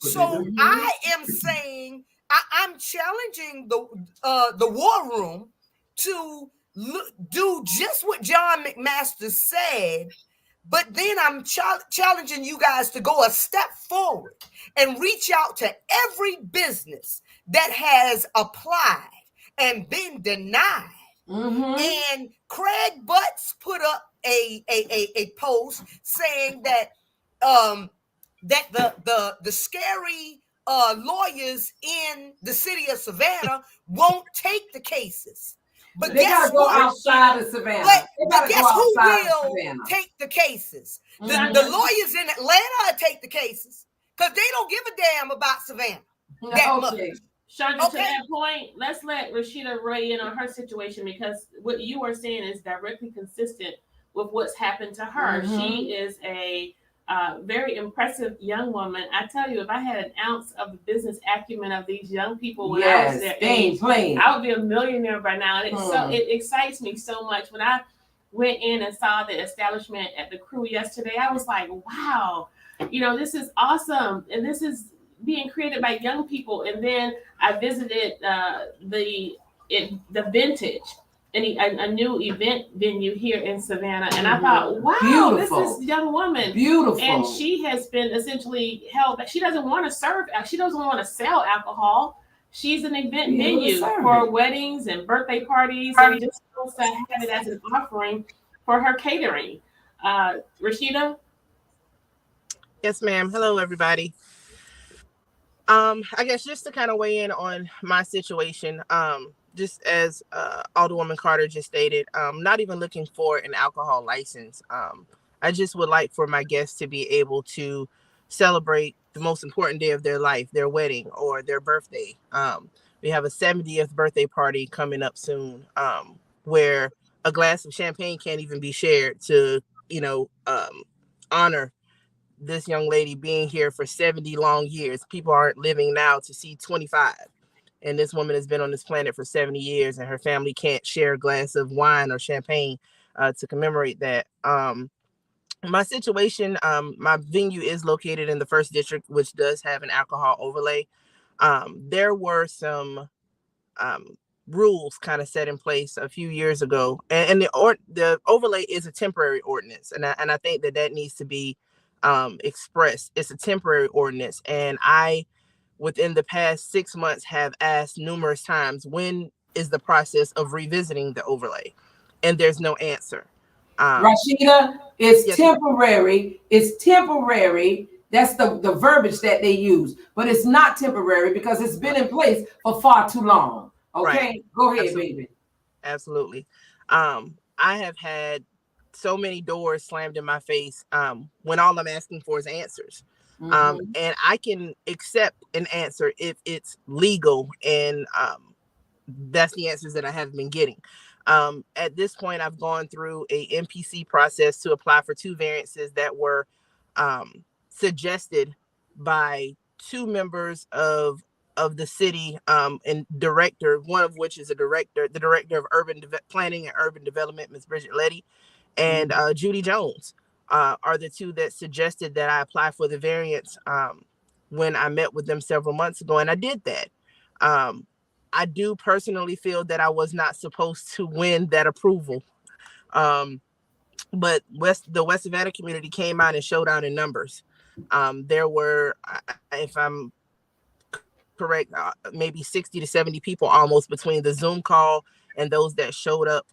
So I am saying I'm challenging the war room to do just what John McMaster said, but then I'm challenging you guys to go a step forward and reach out to every business that has applied and been denied. And Craig Butts put up a post saying that the scary lawyers in the city of Savannah won't take the cases. But they gotta go outside of Savannah. But guess who will take the cases? The lawyers in Atlanta take the cases because they don't give a damn about Savannah that much. Chandra, to that point, let's let Rashida weigh in on her situation, because what you are saying is directly consistent with what's happened to her. She is a very impressive young woman. I tell you, if I had an ounce of the business acumen of these young people when I was their age, I would be a millionaire by now. And it excites me so much. When I went in and saw the establishment at the Crew yesterday, I was like, wow, this is awesome. And this is being created by young people. And then I visited the Vintage, a new event venue here in Savannah, and I thought, wow, this is young woman, beautiful, and she has been essentially held back. She doesn't want to serve. She doesn't want to sell alcohol. She's an event venue for weddings and birthday parties, and just wants to have it as an offering for her catering. Rashida. Yes, ma'am. Hello, everybody. I guess just to kind of weigh in on my situation, just as Alderwoman Carter just stated, not even looking for an alcohol license. I just would like for my guests to be able to celebrate the most important day of their life, their wedding or their birthday. We have a 70th birthday party coming up soon, where a glass of champagne can't even be shared to, honor this young lady being here for 70 long years. People aren't living now to see 25. And this woman has been on this planet for 70 years, and her family can't share a glass of wine or champagne to commemorate that. My situation, my venue is located in the 1st District, which does have an alcohol overlay. There were some rules kind of set in place a few years ago, and the overlay is a temporary ordinance, and I think that needs to be expressed. It's a temporary ordinance, and I, within the past 6 months, have asked numerous times, when is the process of revisiting the overlay? And there's no answer. Rashida, it's temporary. It's temporary. That's the verbiage that they use, but it's not temporary because it's been in place for far too long. Okay, right. Go ahead, baby. Absolutely. I have had so many doors slammed in my face when all I'm asking for is answers. And I can accept an answer if it's legal, and that's the answers that I have been getting. At this point, I've gone through a MPC process to apply for 2 variances that were suggested by 2 members of the city and director, one of which is the director of urban planning and urban development, Ms. Bridget Letty, and Judy Jones are the 2 that suggested that I apply for the variance when I met with them several months ago, and I did that. I do personally feel that I was not supposed to win that approval, but the West Savannah community came out and showed out in numbers. There were, if I'm correct, maybe 60 to 70 people almost between the Zoom call and those that showed up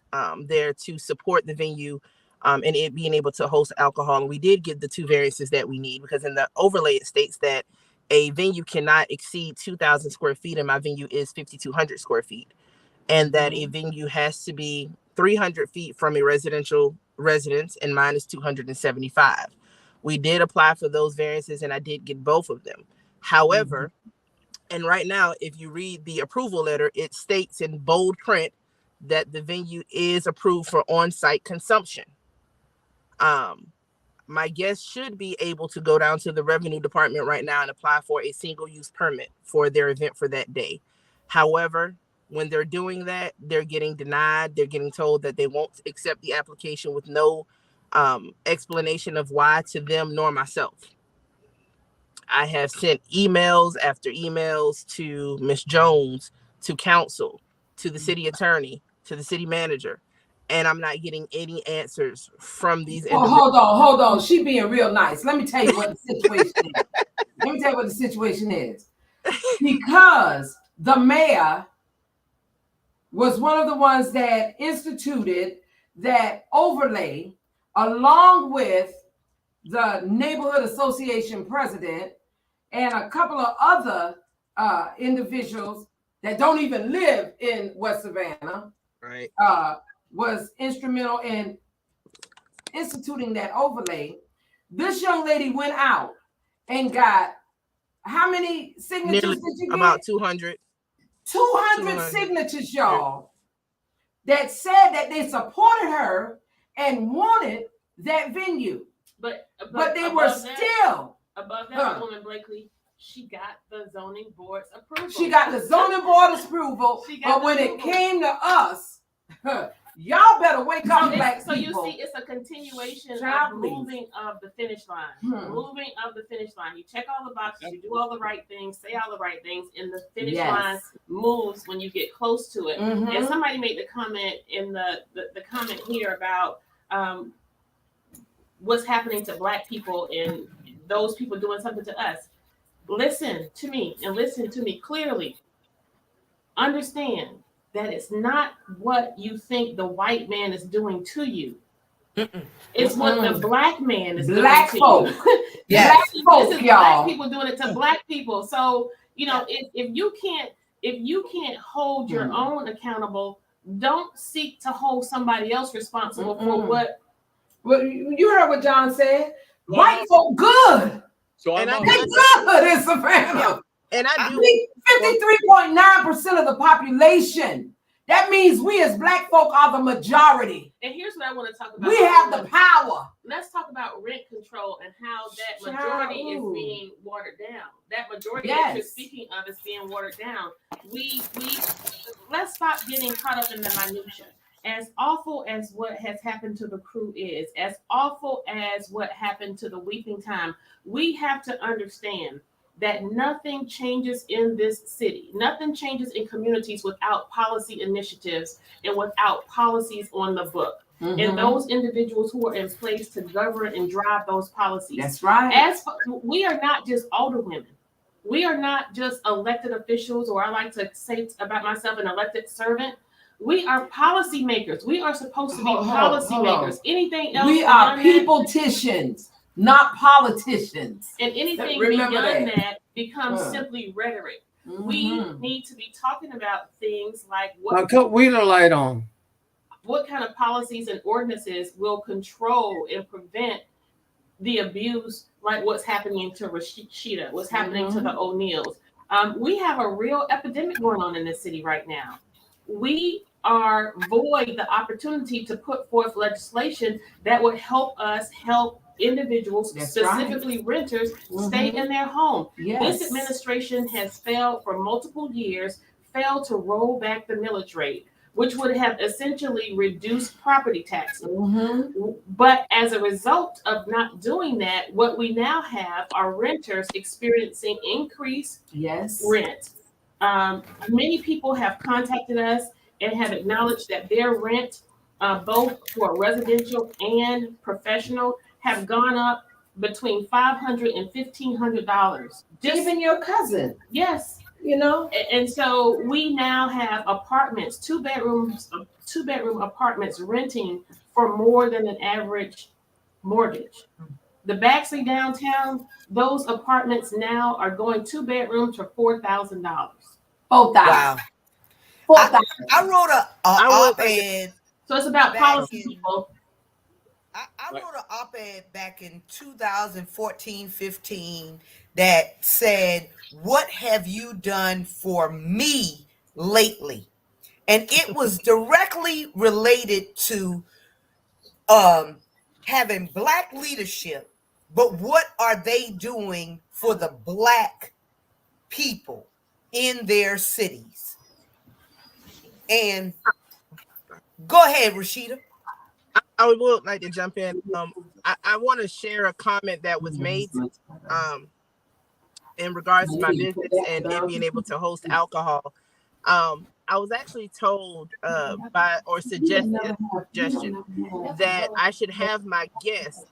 there to support the venue and it being able to host alcohol. And we did get the 2 variances that we need, because in the overlay it states that a venue cannot exceed 2,000 square feet, and my venue is 5,200 square feet, and that a venue has to be 300 feet from a residential residence, and mine is 275. We did apply for those variances, and I did get both of them. However, and right now, if you read the approval letter, it states in bold print that the venue is approved for on-site consumption. My guests should be able to go down to the revenue department right now and apply for a single-use permit for their event for that day. However, when they're doing that, they're getting denied. They're getting told that they won't accept the application with no explanation of why to them nor myself. I have sent emails after emails to Ms. Jones, to council, to the city attorney, to the city manager, and I'm not getting any answers from these Oh, individuals. hold on. She being real nice. Let me tell you what the situation is. Let me tell you what the situation is. Because the mayor was one of the ones that instituted that overlay along with the neighborhood association president and a couple of other individuals that don't even live in West Savannah, Right. was instrumental in instituting that overlay. This young lady went out and got how many signatures Nearly did you get? about 200. 200 signatures, y'all, that said that they supported her and wanted that venue. But they were still above that, woman Blakely, she got the zoning board's approval. She got the zoning board's approval, but when it came to us, y'all better wake up, black so people. you see, it's a continuation Child, of moving of the finish line. Moving of the finish line. You check all the boxes, you do all the right things, say all the right things, and the finish line moves when you get close to it. And somebody made the comment in the comment here about what's happening to black people and those people doing something to us. Listen to me and listen to me clearly. Understand that it's not what you think the white man is doing to you. It's what the black man is doing to you. Yes. This is black people doing it to black people. So, you know, if you can't hold your own accountable, don't seek to hold somebody else responsible for what. Well, you heard what John said. White folk good. So they good in Savannah. And I do 53.9% of the population. That means we as black folk are the majority. And here's what I want to talk about. We have the power. Let's talk about rent control and how that majority is being watered down. That majority that you're speaking of is being watered down. We let's stop getting caught up in the minutia. As awful as what has happened to the crew is, as awful as what happened to the Weeping Time, we have to understand that nothing changes in this city. Nothing changes in communities without policy initiatives and without policies on the book. And those individuals who are in place to govern and drive those policies. That's right. As we are not just older women. We are not just elected officials, or I like to say about myself, an elected servant. We are policy makers. We are supposed to be policy makers. Anything else? We are peopleticians, not politicians. And anything beyond that becomes simply rhetoric. We need to be talking about things like what. Cut Wheeler light on. What kind of policies and ordinances will control and prevent the abuse, like what's happening to Rashida, what's happening to the O'Neills. We have a real epidemic going on in this city right now. We are void the opportunity to put forth legislation that would help us help individuals, specifically renters, stay in their home. This administration has failed for multiple years, failed to roll back the millage rate, which would have essentially reduced property taxes. But as a result of not doing that, what we now have are renters experiencing increased rent. Many people have contacted us and have acknowledged that their rent, both for residential and professional, have gone up between $500 and $1,500. Even your cousin. Yes. You know, and so we now have apartments, two bedroom apartments renting for more than an average mortgage. The Baxley downtown, those apartments now are going 2 bedrooms for $4,000. Wow. I wrote a op-ed. So it's about policy, people. I wrote an op-ed back in 2014-15 that said, "What have you done for me lately?" And it was directly related to having black leadership, but what are they doing for the black people in their cities? And go ahead, Rashida. I would like to jump in. I want to share a comment that was made in regards to my business and it being able to host alcohol. I was actually told by or suggested suggestion that I should have my guests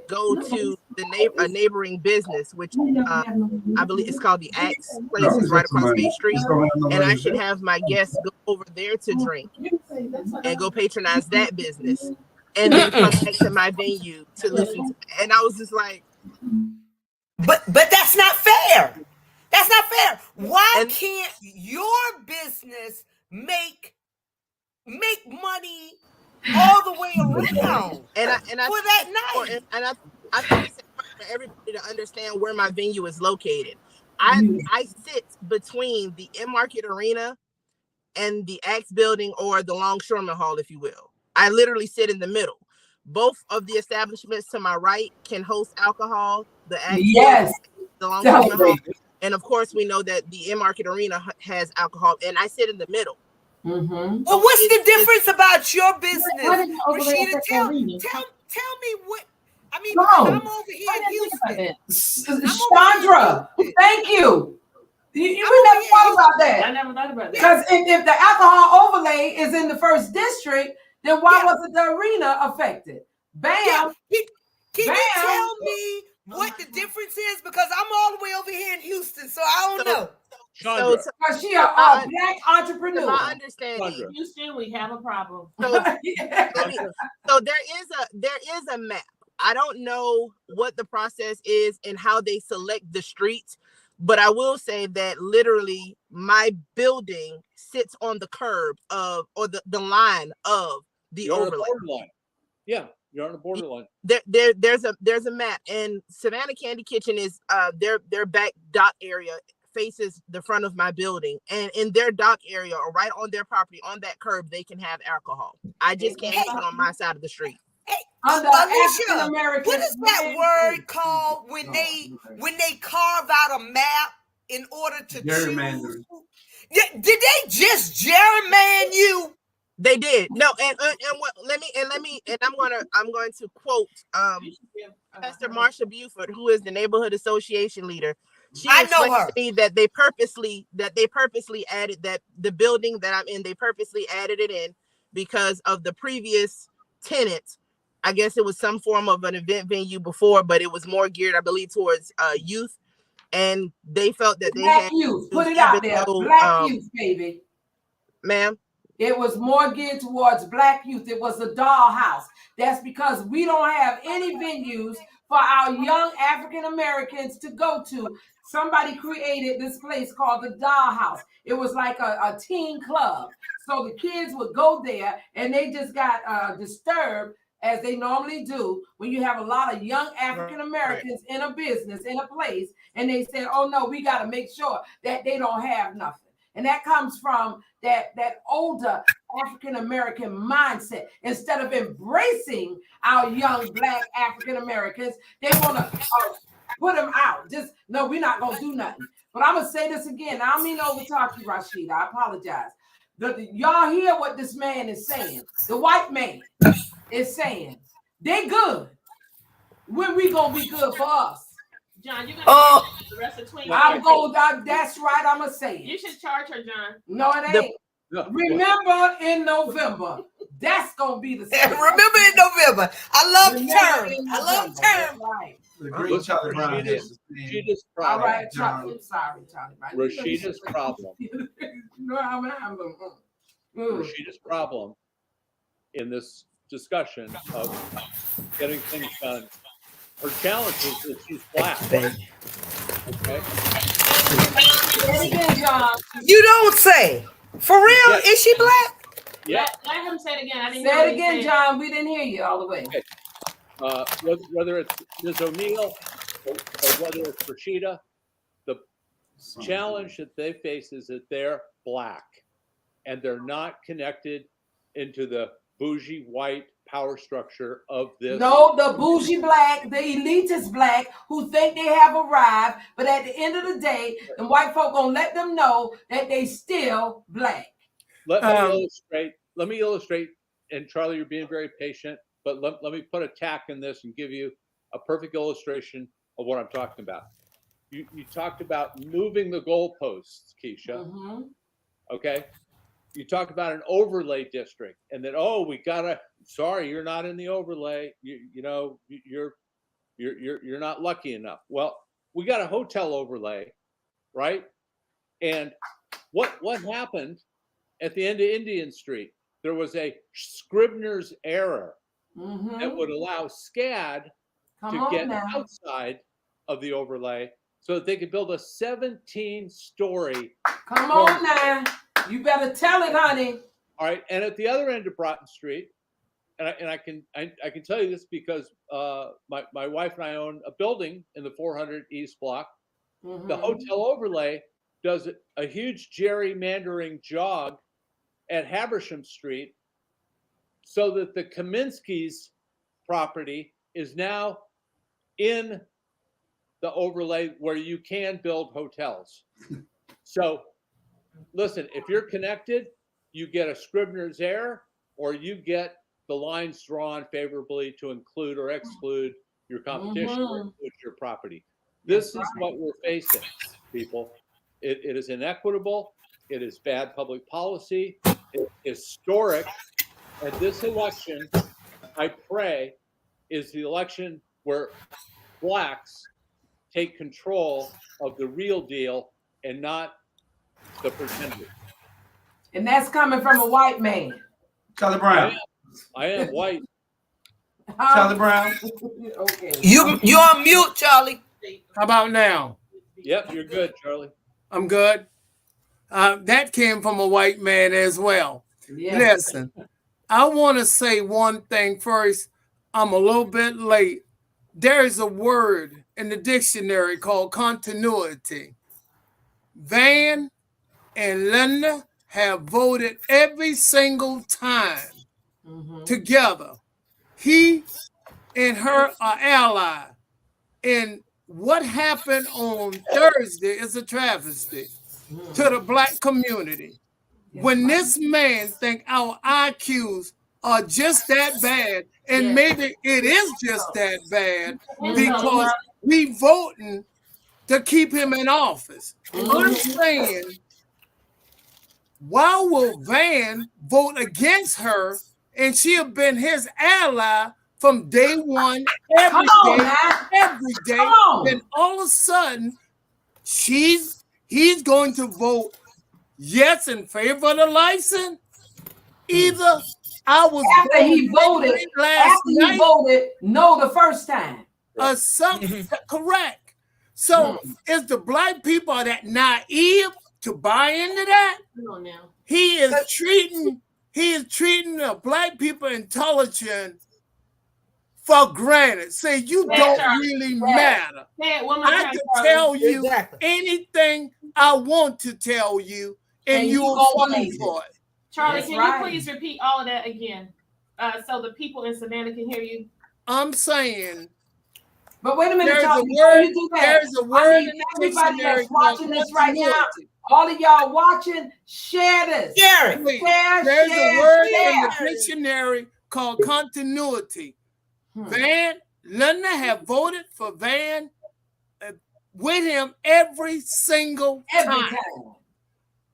go to a neighboring business, which I believe it's called the Axe Place, is right across Bay Street, and I should have my guests go over there to drink and go patronize that business, and then come back to my venue to listen to. And I was just like, but that's not fair. That's not fair. Why can't your business make money all the way around and I for that night? And I think it's important for everybody to understand where my venue is located. I sit between the M-Market Arena and the Axe Building, or the Longshoreman Hall, if you will. I literally sit in the middle. Both of the establishments to my right can host alcohol. The Axe Yes. Building, the Longshoreman Hall, and of course we know that the M-Market Arena has alcohol, and I sit in the middle. Mm-hmm. Well, what's the difference about your business, Rashida? Tell me what. I mean, because I'm over here in Houston. Chandra, thank you. You never thought about that. I never thought about that. Because if the alcohol overlay is in the first district, then why wasn't the arena affected? Bam. Yeah. Can you tell me what the difference is? Because I'm all the way over here in Houston, so I don't know. Chandra. Because she a black entrepreneur. My understanding, Chandra. Houston, we have a problem. so there is a map. I don't know what the process is and how they select the streets, but I will say that literally my building sits on the curb of, or the line of the You're overlay. on the borderline. Yeah, you're on the borderline. There's a map, and Savannah Candy Kitchen is their back dock area faces the front of my building, and in their dock area or right on their property on that curb they can have alcohol. I just can't sit on my side of the street. Under Alicia, American, what is that word called when they carve out a map in order to choose? Yeah, did they just gerrymander you? They did. No, and what, let me I'm going to quote Pastor Marsha Buford, who is the neighborhood association leader. She explained to me that they purposely added that the building that I'm in, they purposely added it in because of the previous tenants. I guess it was some form of an event venue before, but it was more geared, I believe, towards youth. And they felt that they black had youth. Put it out there. Black youth, baby. Ma'am? It was more geared towards black youth. It was a dollhouse. That's because we don't have any venues for our young African Americans to go to. Somebody created this place called the Dollhouse. It was like a teen club. So the kids would go there, and they just got disturbed, as they normally do, when you have a lot of young African Americans in a business, in a place, and they said, oh no, we got to make sure that they don't have nothing. And that comes from that older African American mindset. Instead of embracing our young black African Americans, they want to put them out. Just, no, we're not going to do nothing. But I'm going to say this again. I don't mean to overtalk you, Rashida. I apologize. Y'all hear what this man is saying. The white man is saying, they good. When we going to be good for us? John, you're gonna the rest of 20. That's right. I'm gonna say it. You should charge her, John. No, it ain't. Remember in November. That's gonna be the same. Remember in November. I love term. I love term. Right. The great Charlie Brown has Rashida's All problem. right, Charlie. Sorry, Charlie. Rashida's problem. Rashida's problem in this discussion of getting things done. Her challenge is that she's black. Okay. You don't say. For real? Yes. Is she black? Yeah. Let him say it again. I didn't say it again, John. We didn't hear you all the way. Okay. Whether it's Ms. O'Neill or whether it's Rashida, the challenge that they face is that they're black and they're not connected into the bougie white power structure of this. No, the bougie black, the elitist black who think they have arrived, but at the end of the day, the white folk gonna let them know that they still black. Let me illustrate, and Charlie, you're being very patient, but let me put a tack in this and give you a perfect illustration of what I'm talking about. You talked about moving the goalposts, Keisha. Mm-hmm. Okay. You talk about an overlay district and that, oh, sorry, you're not in the overlay. You're not lucky enough. Well, we got a hotel overlay, right? And what happened at the end of Indian Street? There was a Scribner's error that would allow SCAD to get outside of the overlay so that they could build a 17-story. Come on now. You better tell it, honey. All right. And at the other end of Broughton Street, and I can tell you this because my wife and I own a building in the 400 East block. The hotel overlay does a huge gerrymandering jog at Habersham Street so that the Kaminsky's property is now in the overlay where you can build hotels. So listen, if you're connected, you get a Scribner's error, or you get the lines drawn favorably to include or exclude your competition or include your property. This is what we're facing, people. It is inequitable. It is bad public policy. It's historic. And this election, I pray, is the election where blacks take control of the real deal and not the pretender. And that's coming from a white man. Charlie Brown. I am white. Charlie Brown. Okay. You're on mute, Charlie. How about now? Yep, you're good, Charlie. I'm good. That came from a white man as well. Yes. Listen, I want to say one thing first. I'm a little bit late. There is a word in the dictionary called continuity. Van and Linda have voted every single time together. He and her are allies. And what happened on Thursday is a travesty to the black community. When this man think our IQs are just that bad, and maybe it is just that bad because we voting to keep him in office. I'm saying, why will Van vote against her and she have been his ally from day one, every day, and all of a sudden he's going to vote yes in favor of the license? Either I was after he voted no the first time. Something correct. So is the black people that naive to buy into that? No, now. He is treating the black people intelligent for granted. Say you don't really matter. I can tell you anything I want to tell you, and you'll fall for it. Charlie, can you please repeat all of that again, so the people in Savannah can hear you? I'm saying, but wait a minute, there's Charlie, there's a word in the everybody dictionary that's watching this right now. All of y'all watching, share this. Share it. There's a word in the dictionary called continuity. Van Linda have voted for Van with him every single time.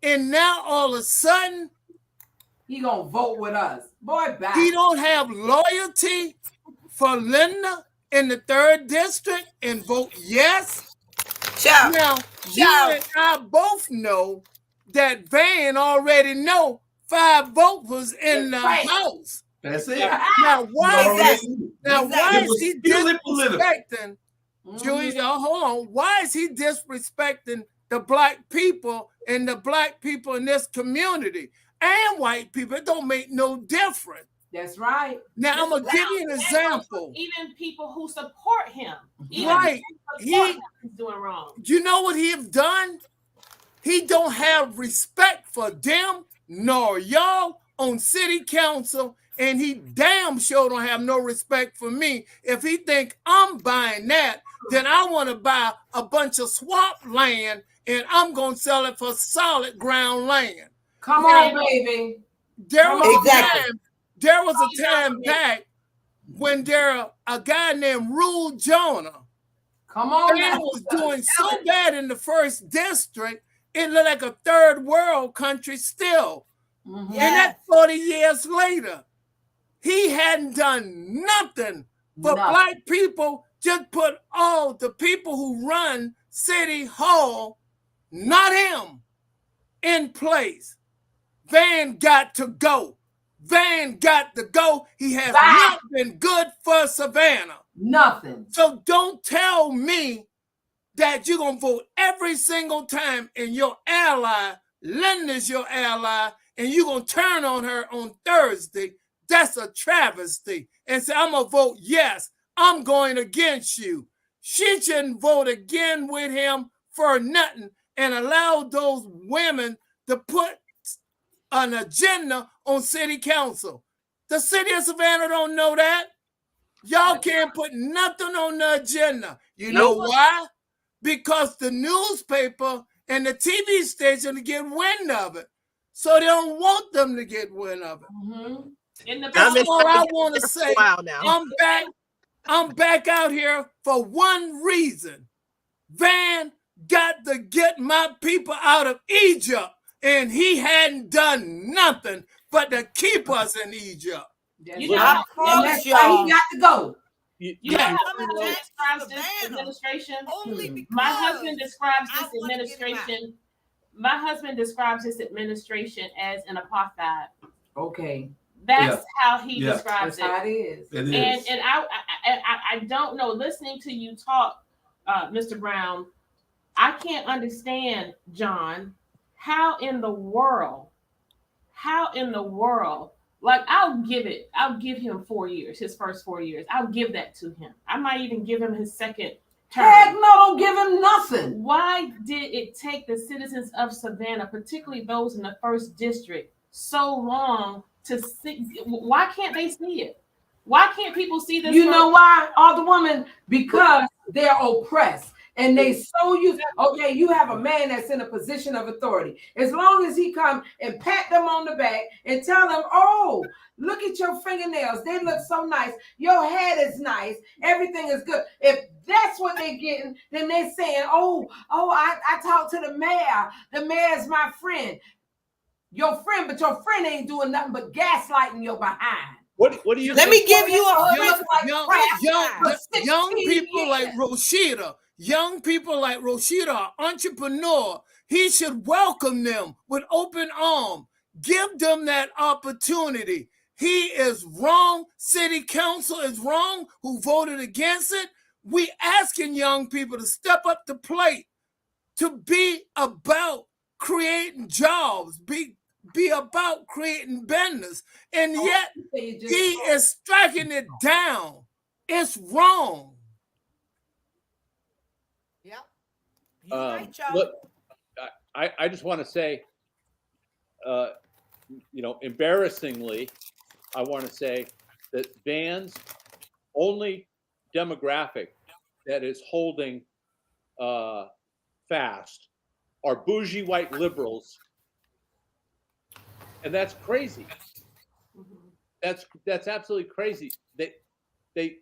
And now all of a sudden he gonna vote with us. Boy, back. He don't have loyalty for Linda in the 3rd district and vote yes. Now, you and I both know that Van already know 5 votes was in the house. That's it. Now, why is he disrespecting? Julie, y'all, hold on. Why is he disrespecting the black people and the black people in this community and white people? It don't make no difference. That's right. Now I'm gonna give you an example. Even people who support him, right? He's doing wrong. You know what he have done? He don't have respect for them nor y'all on city council, and he damn sure don't have no respect for me. If he think I'm buying that, then I want to buy a bunch of swamp land and I'm gonna sell it for solid ground land. Come on, baby. There was a time back when a guy named Rule Jonah. Come on, was doing so bad in the 1st district it looked like a third world country still. Mhm. And that's 40 years later. He hadn't done nothing for Nothing. black people. Just put all the people who run City Hall, not him, in place. Van got to go. Van got to go. He has not been good for Savannah. Nothing. So don't tell me that you're going to vote every single time and your ally, Linda's your ally, and you're going to turn on her on Thursday. That's a travesty. And say, I'm going to vote yes. I'm going against you. She shouldn't vote again with him for nothing and allow those women to put an agenda on city council. The city of Savannah don't know that. Y'all can't put nothing on the agenda. You know why? Because the newspaper and the TV station get wind of it. So they don't want them to get wind of it. Mm-hmm. That's all I want to say. Now. I'm back out here for one reason. Van got to get my people out of Egypt, and he hadn't done nothing but to keep us in Egypt. You know, and that's why he got to go. You know how everyone describes this administration? My husband describes this administration. My husband describes this administration as an apartheid. Okay. That's how he describes That's how it is. It is. And I don't know. Listening to you talk, Mr. Brown, I can't understand, John, how in the world, like I'll give him 4 years, his first 4 years. I'll give that to him. I might even give him his second term. Heck no, don't give him nothing. Why did it take the citizens of Savannah, particularly those in the first district, so long to see? Why can't they see it? Why can't people see this? You know why, Alderwoman? Because they're oppressed. And they so use, okay, you have a man that's in a position of authority. As long as he come and pat them on the back and tell them, oh, look at your fingernails. They look so nice. Your head is nice. Everything is good. If that's what they're getting, then they're saying, I talked to the mayor. The mayor's my friend. Your friend, but your friend ain't doing nothing but gaslighting your behind. What do you Let me give you a young people like Rashida. Young people like Rashida are entrepreneur. He should welcome them with open arms. Give them that opportunity. He is wrong. City council is wrong who voted against it. We asking young people to step up to plate, to be about creating jobs, be about creating business. And yet he is striking it down. It's wrong. Look, I just want to say, embarrassingly, I want to say that Van's only demographic that is holding fast are bougie white liberals, and that's crazy. That's absolutely crazy. They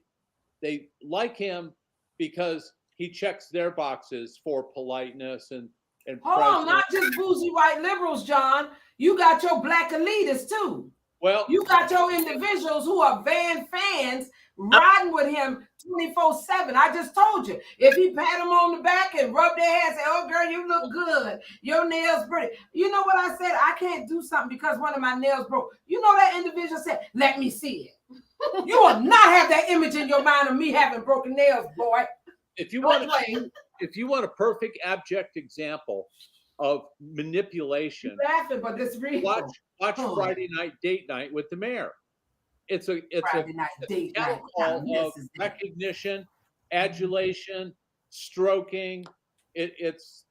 like him because he checks their boxes for politeness and hold on, not just bougie white liberals, John. You got your black elitists too. Well, you got your individuals who are Van fans riding with him 24/7. I just told you, if he pat them on the back and rub their hands, say, "Oh, girl, you look good. Your nails pretty." You know what I said? I can't do something because one of my nails broke. You know that individual said, "Let me see it." You will not have that image in your mind of me having broken nails, boy. If you want a perfect abject example of manipulation, you're laughing, but it's real. Watch Friday Night Date Night with the mayor. It's a cattle of recognition, adulation, stroking. It's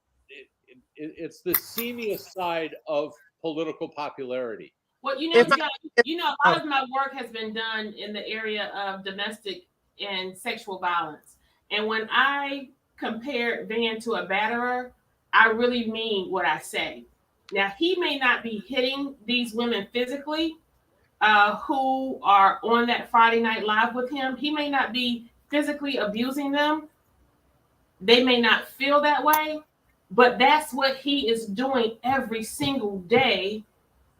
the seamiest side of political popularity. Well, John, a lot of my work has been done in the area of domestic and sexual violence. And when I compare Van to a batterer, I really mean what I say. Now, he may not be hitting these women physically who are on that Friday Night Live with him. He may not be physically abusing them. They may not feel that way. But that's what he is doing every single day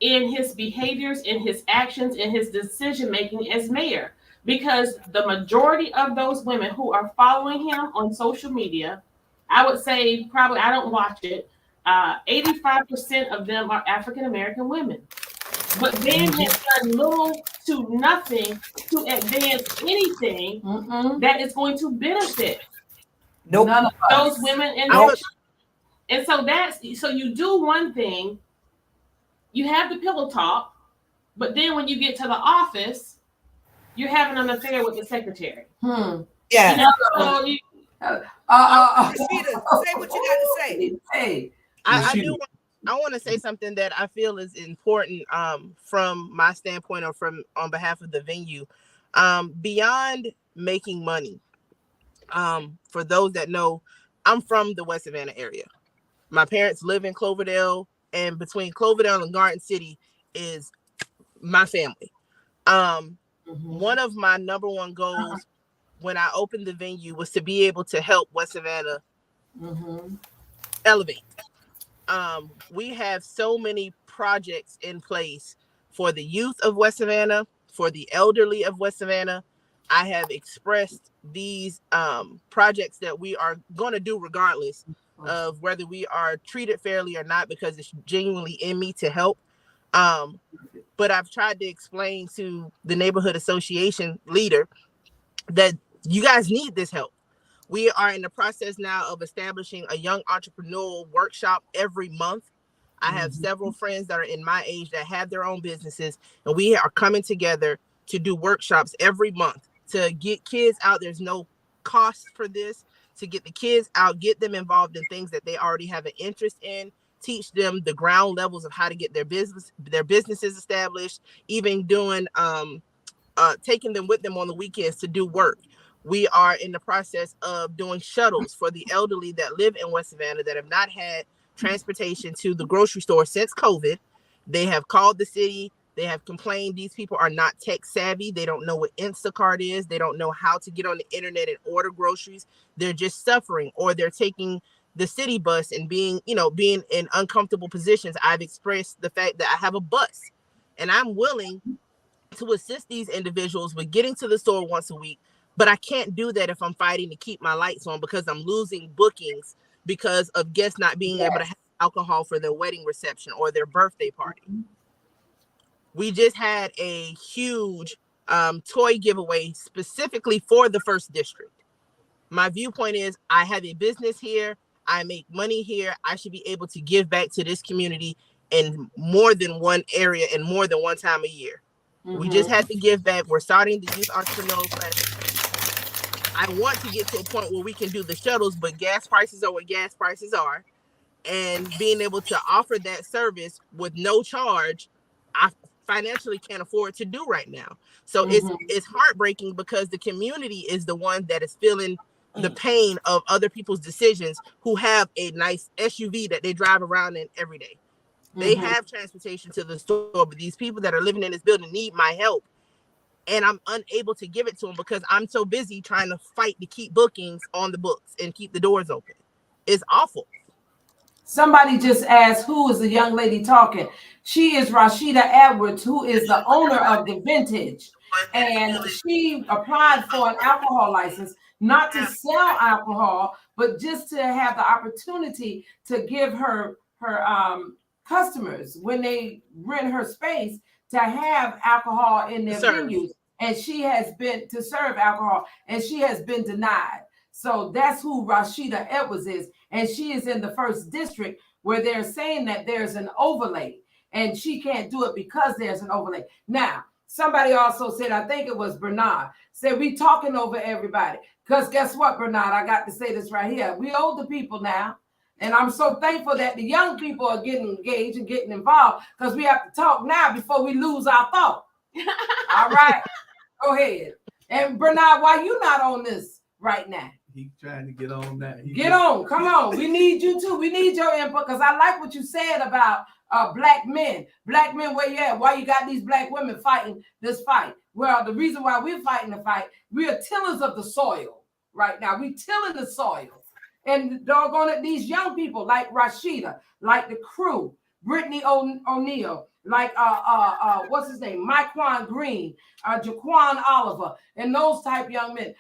in his behaviors, in his actions, in his decision making as mayor. Because the majority of those women who are following him on social media, I would say probably, I don't watch it, 85% of them are African American women. But Van has done little to nothing to advance anything that is going to benefit Nope. None of those us. women and I those. And so so you do one thing, you have the pillow talk, but then when you get to the office, you're having an affair with the secretary. Yeah. You know, so you, Rashida, say what you got to say. Hey, I want to say something that I feel is important from my standpoint or from on behalf of the venue. Beyond making money, for those that know, I'm from the West Savannah area. My parents live in Cloverdale, and between Cloverdale and Garden City is my family. One of my number one goals when I opened the venue was to be able to help West Savannah elevate. We have so many projects in place for the youth of West Savannah, for the elderly of West Savannah. I have expressed these projects that we are going to do regardless of whether we are treated fairly or not, because it's genuinely in me to help. But I've tried to explain to the neighborhood association leader that you guys need this help. We are in the process now of establishing a young entrepreneurial workshop every month. I have several friends that are in my age that have their own businesses, and we are coming together to do workshops every month to get kids out. There's no cost for this, to get the kids out, get them involved in things that they already have an interest in, teach them the ground levels of how to get their businesses established, even doing taking them with them on the weekends to do work. We are in the process of doing shuttles for the elderly that live in West Savannah that have not had transportation to the grocery store since COVID. They have called the city. They have complained these people are not tech savvy. They don't know what Instacart is. They don't know how to get on the internet and order groceries. They're just suffering, or they're taking the city bus and being in uncomfortable positions. I've expressed the fact that I have a bus and I'm willing to assist these individuals with getting to the store once a week. But I can't do that if I'm fighting to keep my lights on, because I'm losing bookings because of guests not being able to have alcohol for their wedding reception or their birthday party. We just had a huge toy giveaway specifically for the first district. My viewpoint is I have a business here. I make money here. I should be able to give back to this community in more than one area and more than one time a year. We just have to give back. We're starting the youth entrepreneurial class. I want to get to a point where we can do the shuttles, but gas prices are what gas prices are. And being able to offer that service with no charge, I financially can't afford to do right now. So it's heartbreaking, because the community is the one that is feeling the pain of other people's decisions who have a nice SUV that they drive around in every day. They have transportation to the store, but these people that are living in this building need my help. And I'm unable to give it to them because I'm so busy trying to fight to keep bookings on the books and keep the doors open. It's awful. Somebody just asked, who is the young lady talking? She is Rashida Edwards, who is the owner of the Vintage. And she applied for an alcohol license, not to sell alcohol, but just to have the opportunity to give her customers, when they rent her space, to have alcohol in their venues. And she has been to serve alcohol, and she has been denied. So that's who Rashida Edwards is. And she is in the first district, where they're saying that there's an overlay, and she can't do it because there's an overlay. Now, somebody also said, I think it was Bernard, said we talking over everybody. Because guess what, Bernard? I got to say this right here. We older people now. And I'm so thankful that the young people are getting engaged and getting involved, because we have to talk now before we lose our thought. All right. Go ahead. And Bernard, why you not on this right now? He's trying to get on that. Get on. Come on. We need you too. We need your input, because I like what you said about black men. Black men, where you at? Why you got these black women fighting this fight? Well, the reason why we're fighting the fight, we are tillers of the soil right now. We tilling the soil. And doggone it, these young people like Rashida, like the crew, Brittany O'Neill, like what's his name, Myquan Green, Jaquan Oliver, and those type young men,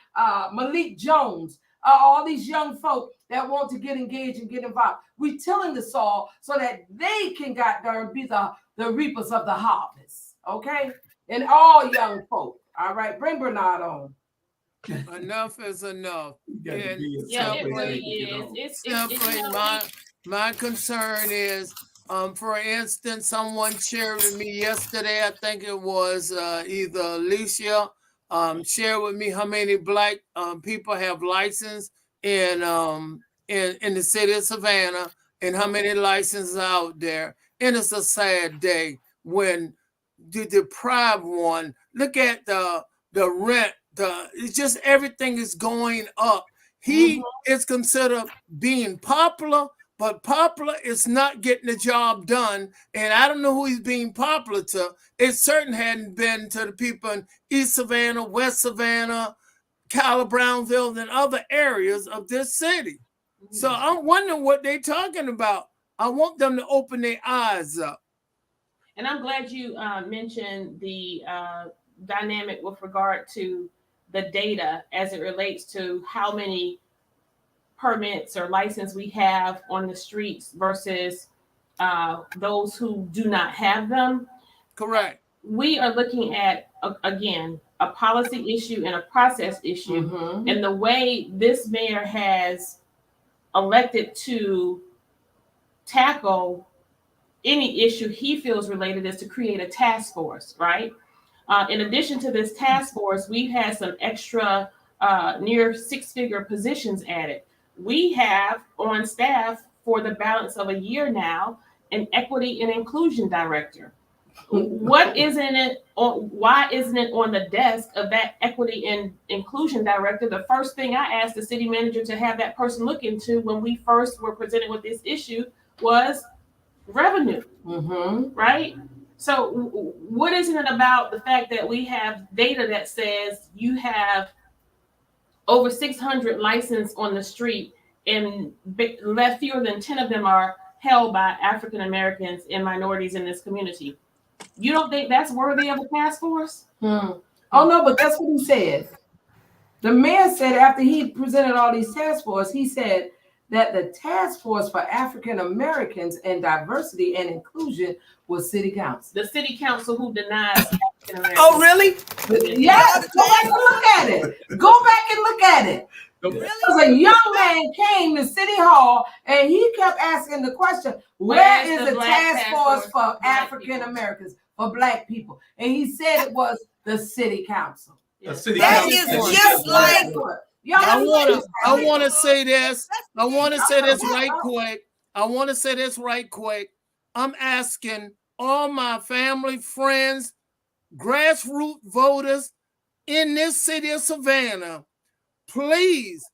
Malik Jones, all these young folk that want to get engaged and get involved. We tilling the soil so that they can be the reapers of the harvest. Okay, and all young folk. All right, bring Bernard on. Enough is enough. And yeah, it really is. It's my concern is, for instance, someone shared with me yesterday, I think it was either Alicia, shared with me how many Black people have license in the city of Savannah and how many licenses out there. And it's a sad day when the deprived one, look at the rent, it's just everything is going up. He is considered being popular, but popular is not getting the job done. And I don't know who he's being popular to. It certainly hadn't been to the people in East Savannah, West Savannah, Cala Brownville, and other areas of this city. So I'm wondering what they're talking about. I want them to open their eyes up. And I'm glad you mentioned the dynamic with regard to the data as it relates to how many permits or license we have on the streets versus those who do not have them. Correct. We are looking at, again, a policy issue and a process issue. And the way this mayor has elected to tackle any issue he feels related is to create a task force, right? In addition to this task force, we've had some extra near six-figure positions added. We have on staff for the balance of a year now an equity and inclusion director. Why isn't it on the desk of that equity and inclusion director? The first thing I asked the city manager to have that person look into when we first were presented with this issue was revenue, right? So what isn't it about the fact that we have data that says you have over 600 licensed on the street and less fewer than 10 of them are held by African Americans and minorities in this community? You don't think that's worthy of a task force? Oh no, but that's what he said. The mayor said after he presented all these task force, he said that the task force for African Americans and diversity and inclusion was city council. The city council who denies African Americans. Oh, really? Yes, go back and look at it. Go back and look at it. Because a young man came to City Hall and he kept asking the question, where is the task force for African Americans, for Black people? And he said it was the city council. That is just like... I want to say this. I want to say this right quick. I'm asking all my family, friends, grassroots voters in this city of Savannah, please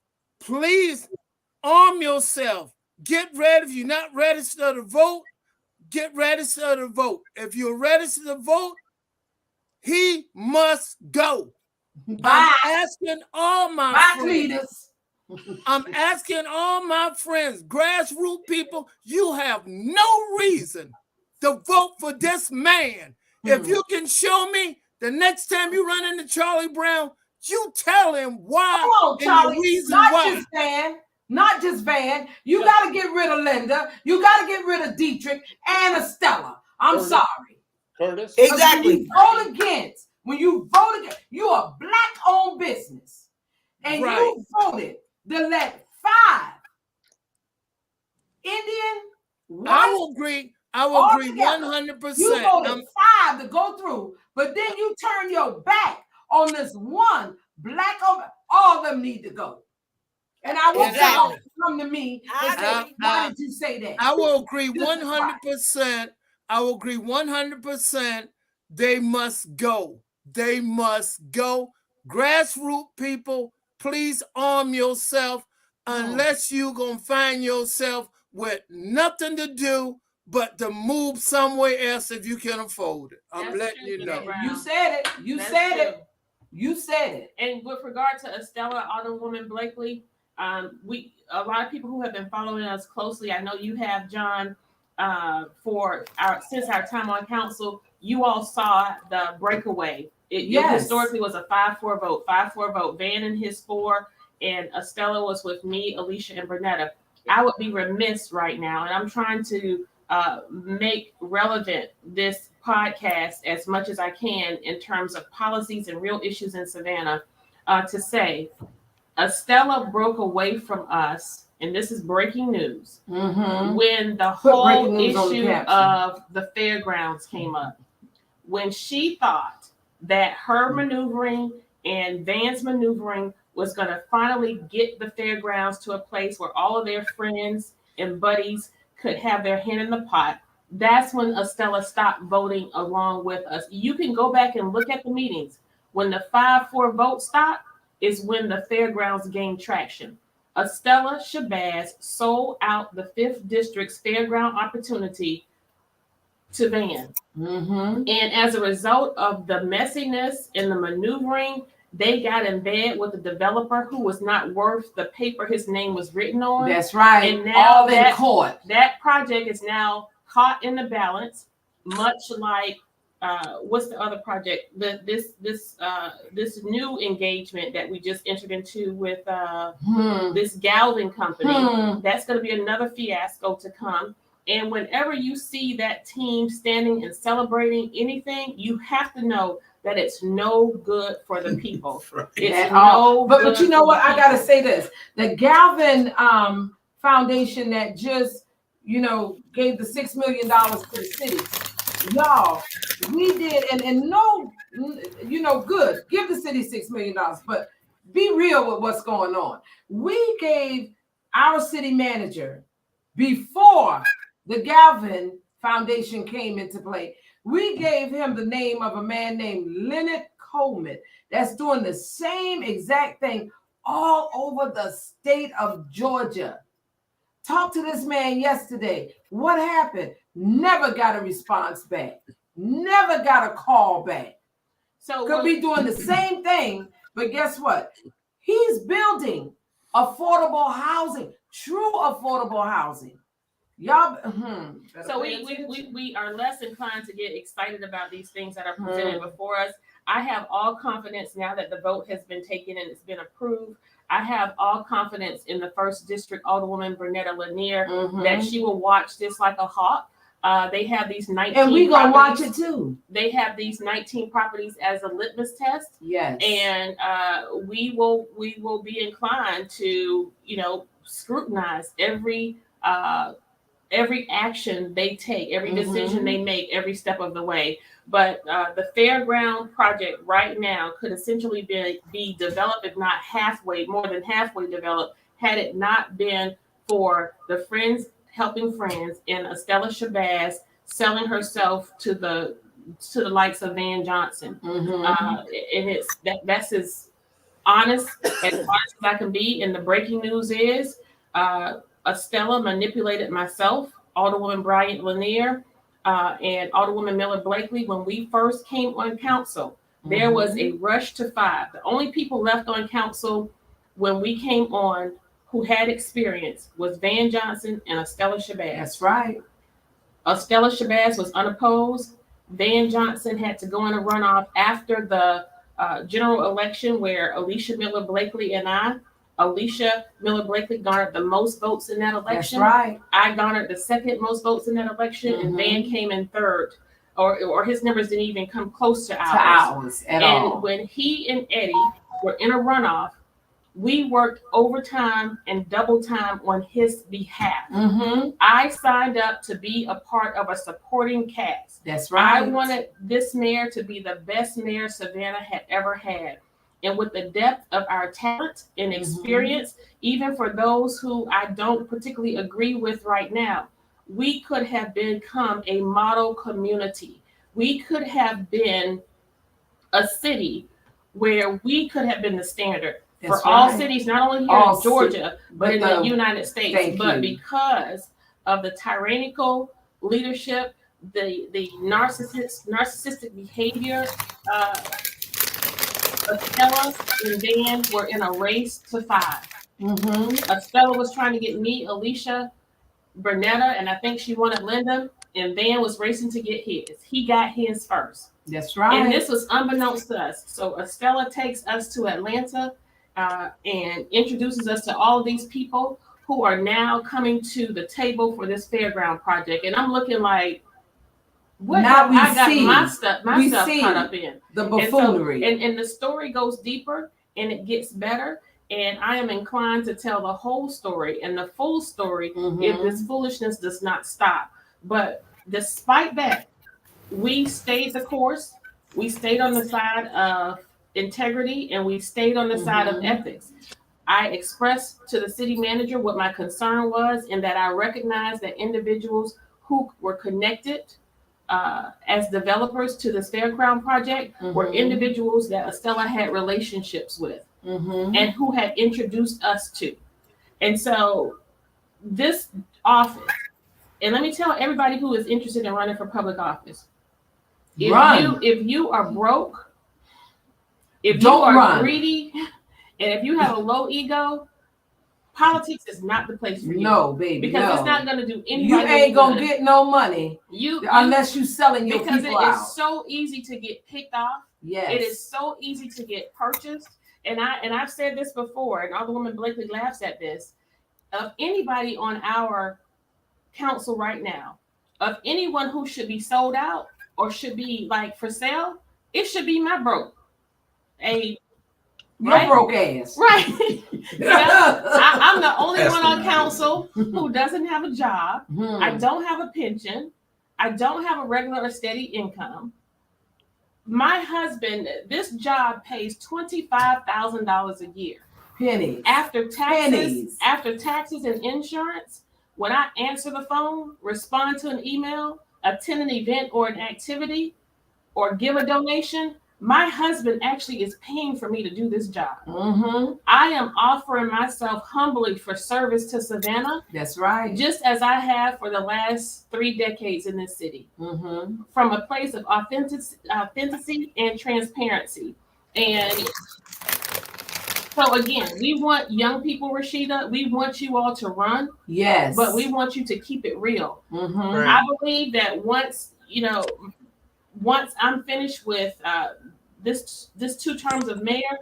arm yourself. Get ready. If you're not registered to vote, get registered to vote. If you're registered to vote, he must go. I'm asking all my friends. I'm asking all my friends, grassroots people, you have no reason to vote for this man. If you can show me the next time you run into Charlie Brown, you tell him why. Come on, Charlie. The reason not why. Just Van. Not just Van. You got to get rid of Linda. You got to get rid of Dietrich and Estella. I'm sorry. Curtis? Exactly. When you vote against, you're a Black-owned business. And you voted to let 5 Indian, white, I will agree 100%. You voted 5 to go through, but then you turn your back on this one Black-owned. All of them need to go. And I want y'all to come to me and say, why did you say that? I will agree 100%. I will agree 100%. They must go. They must go. Grassroots people, please arm yourself unless you're going to find yourself with nothing to do but to move somewhere else if you can afford it. I'm letting you know. You said it. You said it. You said it. And with regard to Estella Alderwoman Blakely, A lot of people who have been following us closely, I know you have, John, since our time on council, you all saw the breakaway. It historically was a 5-4 vote. 5-4 vote. Van and his 4, and Estella was with me, Alicia, and Bernetta. I would be remiss right now, and I'm trying to make relevant this podcast as much as I can in terms of policies and real issues in Savannah, to say Estella broke away from us, and this is breaking news, when the whole issue of the fairgrounds came up. When she thought that her maneuvering and Van's maneuvering was going to finally get the fairgrounds to a place where all of their friends and buddies could have their hand in the pot, that's when Estella stopped voting along with us. You can go back and look at the meetings. When the 5-4 vote stopped is when the fairgrounds gained traction. Estella Shabazz sold out the 5th District's fairground opportunity to Van. And as a result of the messiness and the maneuvering, they got in bed with a developer who was not worth the paper his name was written on. That's right. And now all in court. That project is now caught in the balance, much like what's the other project? This new engagement that we just entered into with this Galvin company. That's going to be another fiasco to come. And whenever you see that team standing and celebrating anything, you have to know that it's no good for the people. It's no but good you know for what? the I gotta people. say this: the Galvin Foundation that just gave the $6 million to the city. Y'all, we did, and no, good. Give the city $6 million, but be real with what's going on. We gave our city manager, before the Galvin Foundation came into play, we gave him the name of a man named Leonard Coleman that's doing the same exact thing all over the state of Georgia. Talked to this man yesterday. What happened? Never got a response back. Never got a call back. So Could be doing the same thing, but guess what? He's building affordable housing, true affordable housing. Y'all, so we are less inclined to get excited about these things that are presented before us. I have all confidence now that the vote has been taken and it's been approved. I have all confidence in the 1st District Alderwoman Bernetta Lanier that she will watch this like a hawk. They have these 19 and we gonna watch it too. They have these 19 properties as a litmus test. Yes. And we will be inclined to, scrutinize every action they take, every decision they make, every step of the way. But the fairground project right now could essentially be developed, if not more than halfway developed, had it not been for the Friends Helping Friends and Estella Shabazz selling herself to the likes of Van Johnson. And that's as honest as I can be. And the breaking news is Estella manipulated myself, Alderwoman Bryant Lanier, and Alderwoman Miller Blakely. When we first came on council, there was a rush to 5. The only people left on council when we came on who had experience was Van Johnson and Estella Shabazz. That's right. Estella Shabazz was unopposed. Van Johnson had to go in a runoff after the general election where Alicia Miller Blakely Alicia Miller Blakely garnered the most votes in that election. That's right. I garnered the 2nd most votes in that election, and Van came in 3rd, or his numbers didn't even come close to ours. At all. And when he and Eddie were in a runoff, we worked overtime and double time on his behalf. I signed up to be a part of a supporting cast. That's right. I wanted this mayor to be the best mayor Savannah had ever had. And with the depth of our talent and experience, even for those who I don't particularly agree with right now, we could have become a model community. We could have been a city where we could have been the standard for all cities, not only here in Georgia, but in the United States. But because of the tyrannical leadership, the narcissistic behavior, Estella and Dan were in a race to 5. Estella was trying to get me, Alicia, Bernetta, and I think she wanted Linda, and Van was racing to get his. He got his first. That's right. And this was unbeknownst to us. So Estella takes us to Atlanta and introduces us to all of these people who are now coming to the table for this fairground project. And I'm looking like, what Now we I got see. myself We caught see up in. the buffoonery. And the story goes deeper and it gets better. And I am inclined to tell the whole story and the full story if this foolishness does not stop. But despite that, we stayed the course. We stayed on the side of integrity and we stayed on the side of ethics. I expressed to the city manager what my concern was and that I recognized that individuals who were connected as developers to this fairground project were individuals that Estella had relationships with and who had introduced us to. And so this office, and let me tell everybody who is interested in running for public office, if you are broke, if you are greedy, and if you have a low ego, politics is not the place for you. No, baby. Because it's not going to do anything. You ain't going to get no money unless you selling your people out. Because it is so easy to get picked off. Yes. It is so easy to get purchased. And I've said this before, and Alderwoman Blakely laughs at this. Of anybody on our council right now, of anyone who should be sold out or should be like for sale, it should be my broke. Your broke ass. Right. I'm the only one on council who doesn't have a job. I don't have a pension. I don't have a regular or steady income. My husband, this job pays $25,000 a year. Pennies. After taxes and insurance, when I answer the phone, respond to an email, attend an event or an activity, or give a donation, my husband actually is paying for me to do this job. I am offering myself humbly for service to Savannah. That's right. Just as I have for the last 3 decades in this city. From a place of authenticity and transparency. And so again, we want young people, Rashida, we want you all to run. Yes. But we want you to keep it real. I believe that once I'm finished with this 2 terms of mayor,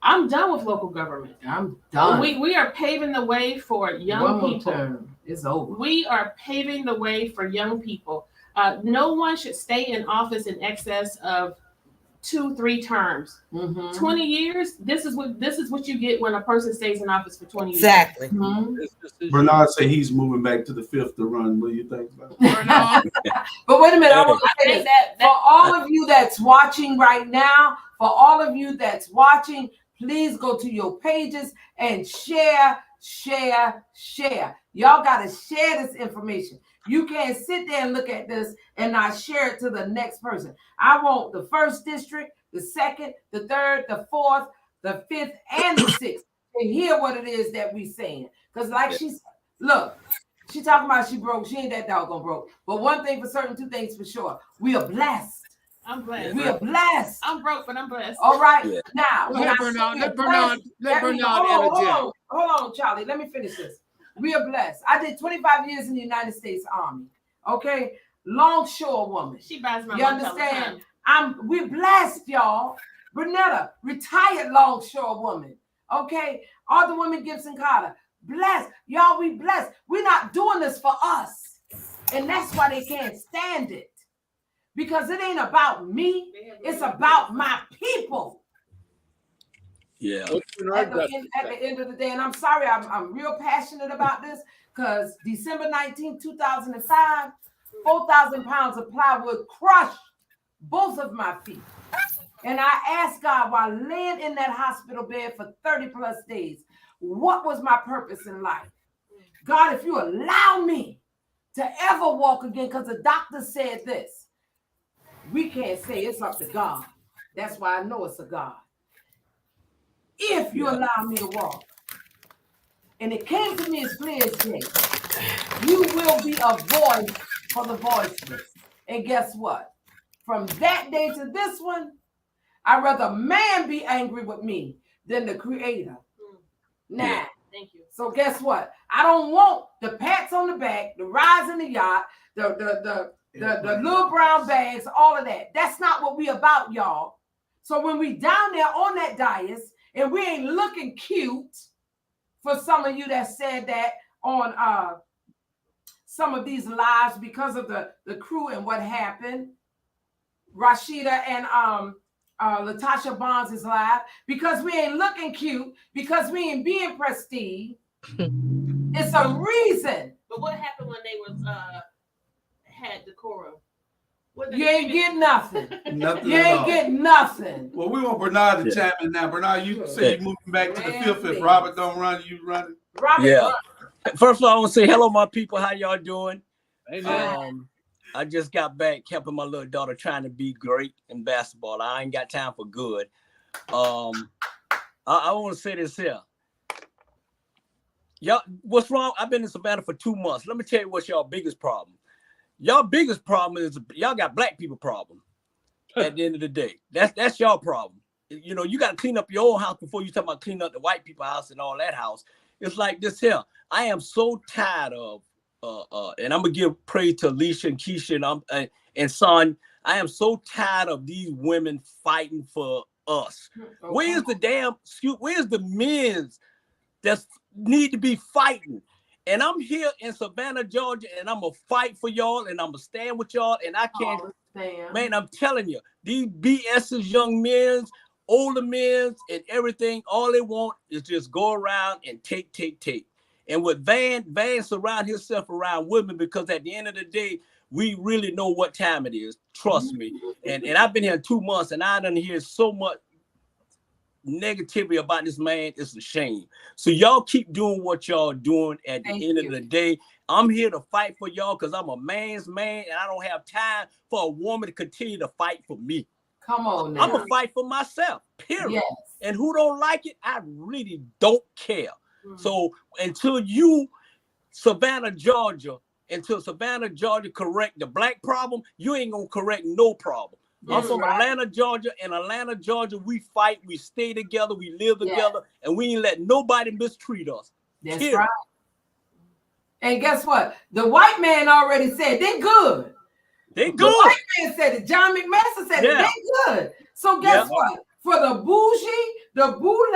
I'm done with local government. I'm done. We are paving the way for young people. Term is over. We are paving the way for young people. No one should stay in office in excess of 2-3 terms. 20 years. This is what you get when a person stays in office for 20 years. Exactly. Bernard say he's moving back to the 5th to run. What do you think about Bernard? But wait a minute, I want to say this. For all of you that's watching right now, for all of you that's watching, please go to your pages and share. Y'all got to share this information. You can't sit there and look at this and not share it to the next person. I want the 1st district, the 2nd, the 3rd, the 4th, the 5th, and the 6th to hear what it is that we saying. Because she talking about she broke. She ain't that doggone broke. But one thing for certain, 2 things for sure. We are blessed. I'm blessed. We are blessed. I'm broke, but I'm blessed. All right. Now, Let Bernard interject. Hold on, Charlie. Let me finish this. We are blessed. I did 25 years in the United States Army. Okay, longshore woman. She buys my You understand? We're blessed, y'all. Bernetta, retired longshore woman. Okay, Alderwoman Gibson Carter, blessed. Y'all, we blessed. We're not doing this for us, and that's why they can't stand it. Because it ain't about me. It's about my people. Yeah. At the end of the day, and I'm sorry, I'm real passionate about this because December 19, 2005, 4,000 pounds of plywood crushed both of my feet. And I asked God while laying in that hospital bed for 30 plus days, what was my purpose in life? God, if you allow me to ever walk again, because the doctor said this, we can't say it's up to God. That's why I know it's a God. If you allow me to walk. And it came to me as clear as day. You will be a voice for the voiceless. And guess what? From that day to this one, I'd rather man be angry with me than the creator. Now, Thank you. So guess what? I don't want the pats on the back, the rides in the yacht, the little brown bags, all of that. That's not what we about, y'all. So when we down there on that dais and we ain't looking cute, for some of you that said that on some of these lives because of the crew and what happened, Rashida and Latasha Bonds is live, because we ain't looking cute, because we ain't being prestige. It's a reason. But what happened when they was had decorum? You ain't get nothing. Nothing You at ain't all. get nothing. Well, we want Bernard to chime in now. Bernard, you say you moving back to the Man, fifth. please. If Robert don't run, you running. Robert, Yeah. First of all, I want to say hello, my people. How y'all doing? Amen. I just got back helping my little daughter trying to be great in basketball. I ain't got time for good. I want to say this here. Y'all, what's wrong? I've been in Savannah for 2 months. Let me tell you what's y'all biggest problem. Y'all biggest problem is y'all got black people problem. At the end of the day, that's y'all problem. You know, you got to clean up your own house before you talk about cleaning up the white people house and all that house. It's like this here. I am so tired of, and I'm gonna give praise to Alicia and Keisha and Son. I am so tired of these women fighting for us. Okay. Where's the men that need to be fighting? And I'm here in Savannah, Georgia, and I'm gonna fight for y'all, and I'm gonna stand with y'all, and I can't. Man, I'm telling you, these BS's young men, older men, and everything, all they want is just go around and take. And with Van surround himself around women, because at the end of the day, we really know what time it is. Trust me. And I've been here 2 months, and I done hear so much negativity about this man. It's a shame. So y'all keep doing what y'all doing. At the end of the day, I'm here to fight for y'all because I'm a man's man, and I don't have time for a woman to continue to fight for me. Come on now. I'm gonna fight for myself, period. Yes. And who don't like it, I really don't care. So until you, Savannah, Georgia, correct the black problem, you ain't gonna correct no problem. I'm from Atlanta, Georgia, and Atlanta, Georgia, we fight, we stay together, we live together, and we ain't let nobody mistreat us. That's Period. right. And guess what? The white man already said they good. They good. The white man said it. John McMaster said it. They good. So guess what? For the bougie, the boule,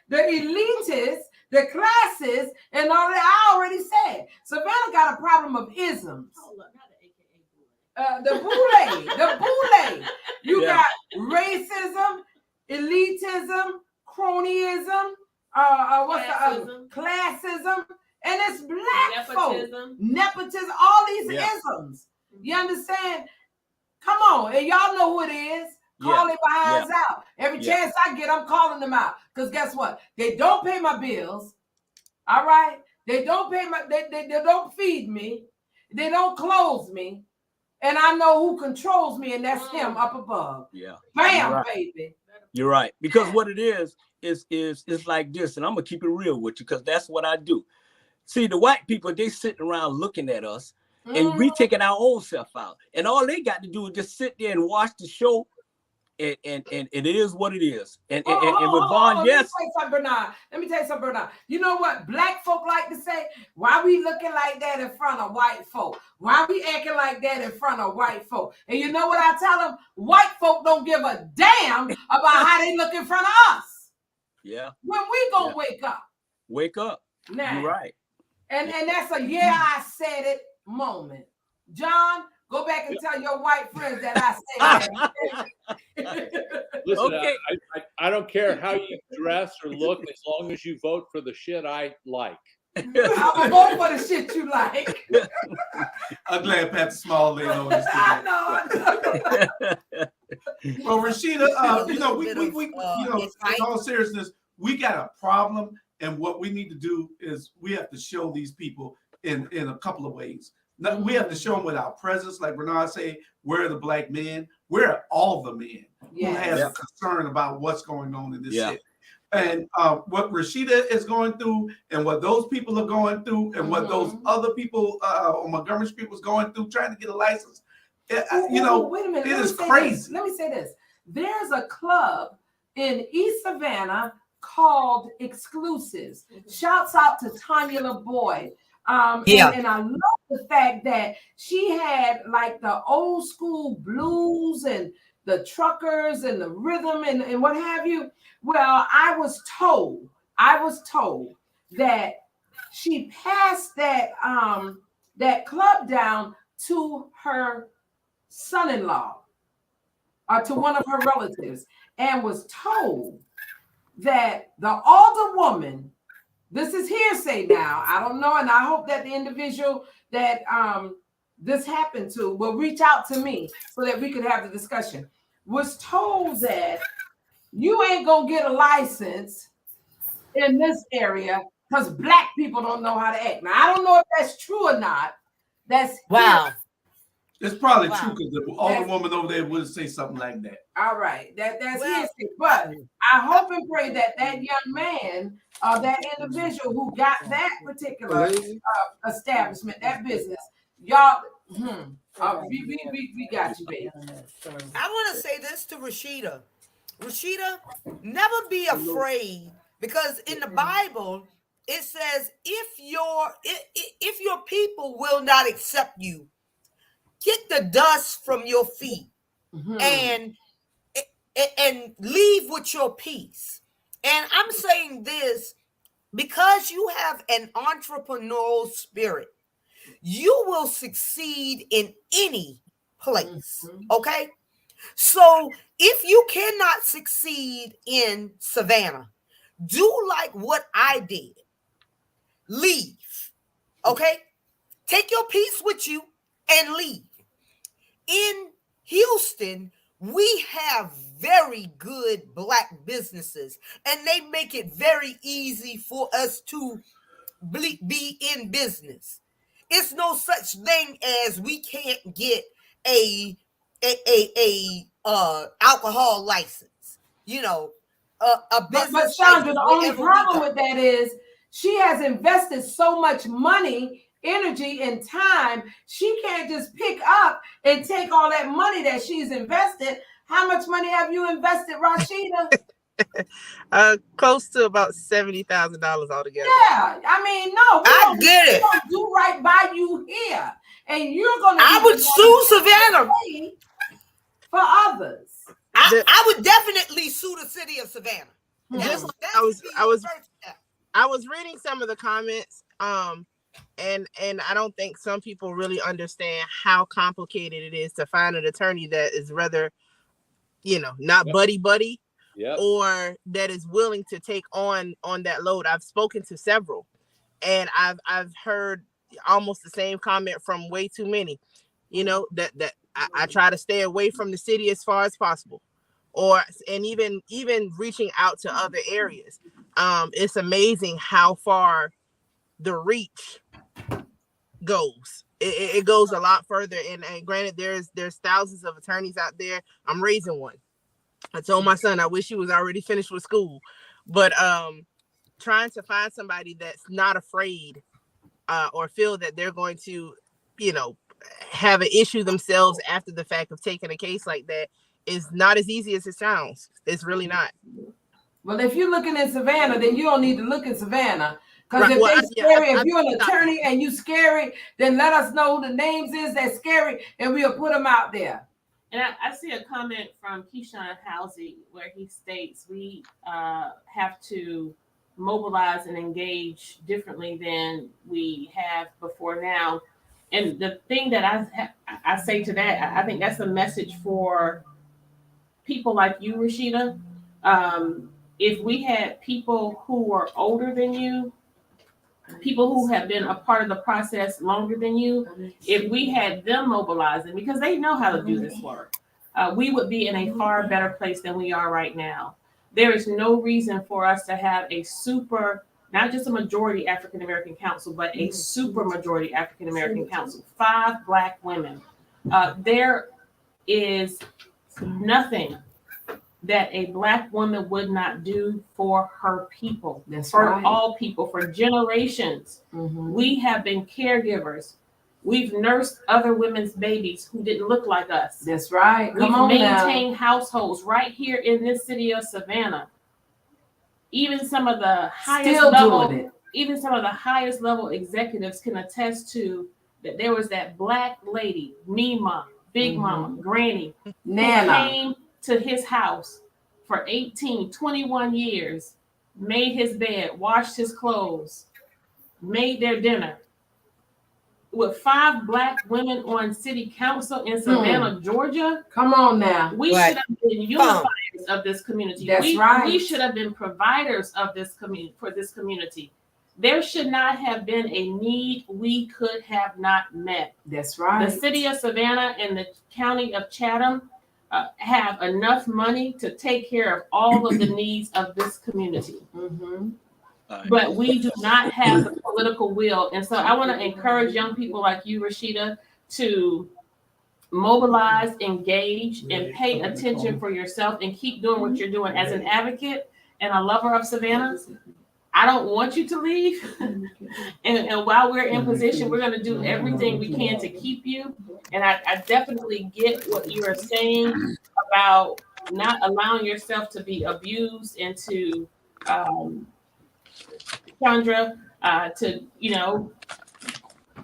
the elitists, the classes, and all that, I already said. Savannah got a problem of isms. The boule. You got racism, elitism, cronyism, classism, and it's black folk. Nepotism, all these isms. You understand? Come on, and y'all know who it is. Call it behinds out. Every chance I get, I'm calling them out. Because guess what? They don't pay my bills. All right? They don't pay they don't feed me. They don't clothe me. And I know who controls me, and that's him up above. Yeah. Bam, baby. You're right. Because what it is like this, and I'm gonna keep it real with you, because that's what I do. See, the white people, they sitting around looking at us, and we taking our own self out. And all they got to do is just sit there and watch the show, and it is what it is. And with Vaughn, yes. Let me tell you something, Bernard. You know what black folk like to say? Why we looking like that in front of white folk? Why we acting like that in front of white folk? And you know what I tell them? White folk don't give a damn about how they look in front of us. Yeah. When we gonna wake up? Wake up. Now. You're right. And that's a I said it moment. John, go back and tell your white friends that I said that. Listen, I don't care how you dress or look as long as you vote for the shit I like. I'm gonna vote for the shit you like. I'm glad Pat Small laid on this. I know. Well, Rashida, you know, we in all seriousness, we got a problem, and what we need to do is we have to show these people in a couple of ways. Now, we have to show them with our presence, like Bernard say, we're the black men, we're all the men who has a concern about what's going on in this city. And what Rashida is going through, and what those people are going through, and what those other people, Montgomery Street was going through, trying to get a license. Wait a minute. It is crazy. Let me say this. There's a club in East Savannah called exclusives. Shouts out to Tanya LaBoy. Yeah. And I love the fact that she had like the old school blues and the truckers and the rhythm and what have you. Well, I was told that she passed that club down to her son-in-law or to one of her relatives, and was told that the older woman, this is hearsay now, I don't know, and I hope that the individual that this happened to will reach out to me so that we could have the discussion, was told that you ain't gonna get a license in this area because Black people don't know how to act. Now, I don't know if that's true or not. That's Wow. It's probably Wow. true because the older woman over there would say something like that. all right. That's Well- hearsay. But I hope and pray that that young man, that individual who got that particular establishment, that business, y'all, we got you, baby. I want to say this to Rashida. Rashida, never be afraid, because in the Bible it says if your people will not accept you, get the dust from your feet and leave with your peace. And I'm saying this because you have an entrepreneurial spirit. You will succeed in any place. Okay? So if you cannot succeed in Savannah, do like what I did. Leave. Okay? Take your peace with you and leave. In Houston, we have very good Black businesses, and they make it very easy for us to be in business. It's no such thing as we can't get a alcohol license. You know, a business. But Chandra, the only wherever we problem go. with that is she has invested so much money, energy, and time. She can't just pick up and take all that money that she's invested. How much money have you invested, Rashida? Close to about $70,000 altogether. Yeah, I mean, no, I get it. We're gonna do right by you here, and you're gonna. I would sue Savannah for others. I would definitely sue the city of Savannah. Just That I would was be I your was first step. I was reading some of the comments, and I don't think some people really understand how complicated it is to find an attorney that is rather, not buddy, or that is willing to take on that load. I've spoken to several, and I've heard almost the same comment from way too many. That I try to stay away from the city as far as possible, and even reaching out to other areas. It's amazing how far the reach goes. It goes a lot further. And granted, there's thousands of attorneys out there. I'm raising one. I told my son I wish he was already finished with school, but trying to find somebody that's not afraid or feel that they're going to, have an issue themselves after the fact of taking a case like that is not as easy as it sounds. It's really not. Well, if you're looking in Savannah, then you don't need to look in Savannah. Because Right, if well, they're scary, if you're an I- attorney and you scary, then let us know who the names is that's scary, and we'll put them out there. And I see a comment from Keyshawn Housey where he states we have to mobilize and engage differently than we have before now. And the thing that I say to that, I think that's a message for people like you, Rashida. If we had people who are older than you, people who have been a part of the process longer than you, if we had them mobilizing, because they know how to do this work, we would be in a far better place than we are right now. There is no reason for us to have a not just a majority African-American council, but a super majority African-American council, 5 Black women. There is nothing that a Black woman would not do for her people, for all people, for generations. We have been caregivers. We've nursed other women's babies who didn't look like us. That's right. We've maintained households right here in this city of Savannah. even some of the highest Still level, doing it. even some of the highest level executives can attest to that there was that black lady, Mima, Big Mama, Granny, who Nana. came to his house for 18, 21 years, made his bed, washed his clothes, made their dinner. With 5 black women on city council in Savannah, Georgia, Come on now. we should have been unifiers of this community. That's right. We should have been providers of this community for this community. There should not have been a need we could have not met. That's right. The city of Savannah and the county of Chatham have enough money to take care of all of the needs of this community. But we do not have the political will. And so I want to encourage young people like you, Rashida, to mobilize, engage, and pay attention for yourself and keep doing what you're doing as an advocate and a lover of Savannah. I don't want you to leave. And while we're in position, we're going to do everything we can to keep you. And I definitely get what you are saying about not allowing yourself to be abused and to Chandra, to, you know,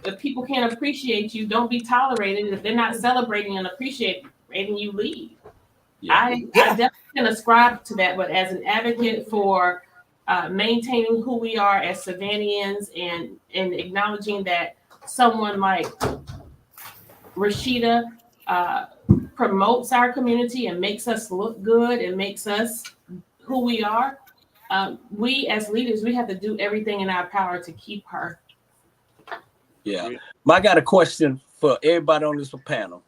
if people can't appreciate you, don't be tolerated. If they're not celebrating and appreciating you, leave. I definitely can ascribe to that, but as an advocate for maintaining who we are as Savannians and acknowledging that someone like Rashida promotes our community and makes us look good and makes us who we are, we as leaders, we have to do everything in our power to keep her. Yeah. I got a question for everybody on this panel.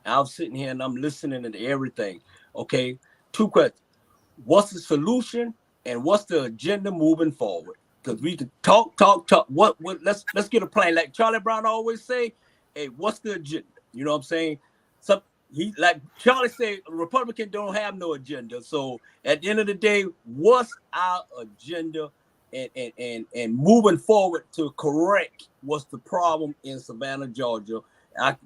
I'm sitting here and I'm listening to everything. Okay. 2 questions. What's the solution and what's the agenda moving forward? Because we can talk. What let's get a plan. Like Charlie Brown always say, hey, what's the agenda? You know what I'm saying? He, like Charlie said, Republican don't have no agenda. So at the end of the day, what's our agenda and moving forward to correct what's the problem in Savannah, Georgia? I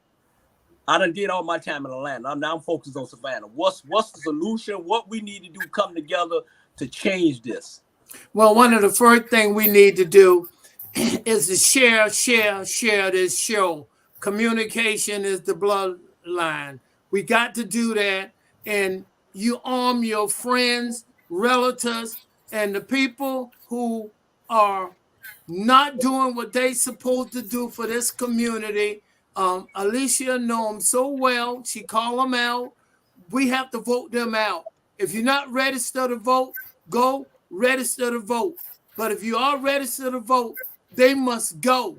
done did all my time in Atlanta. Now I'm focused on Savannah. What's the solution? What we need to do come together to change this? Well, one of the first things we need to do is to share this show. Communication is the bloodline. We got to do that, and you arm your friends, relatives, and the people who are not doing what they supposed to do for this community. Alicia know them so well. She call them out. We have to vote them out. If you're not registered to vote, go register to vote. But if you are registered to vote, they must go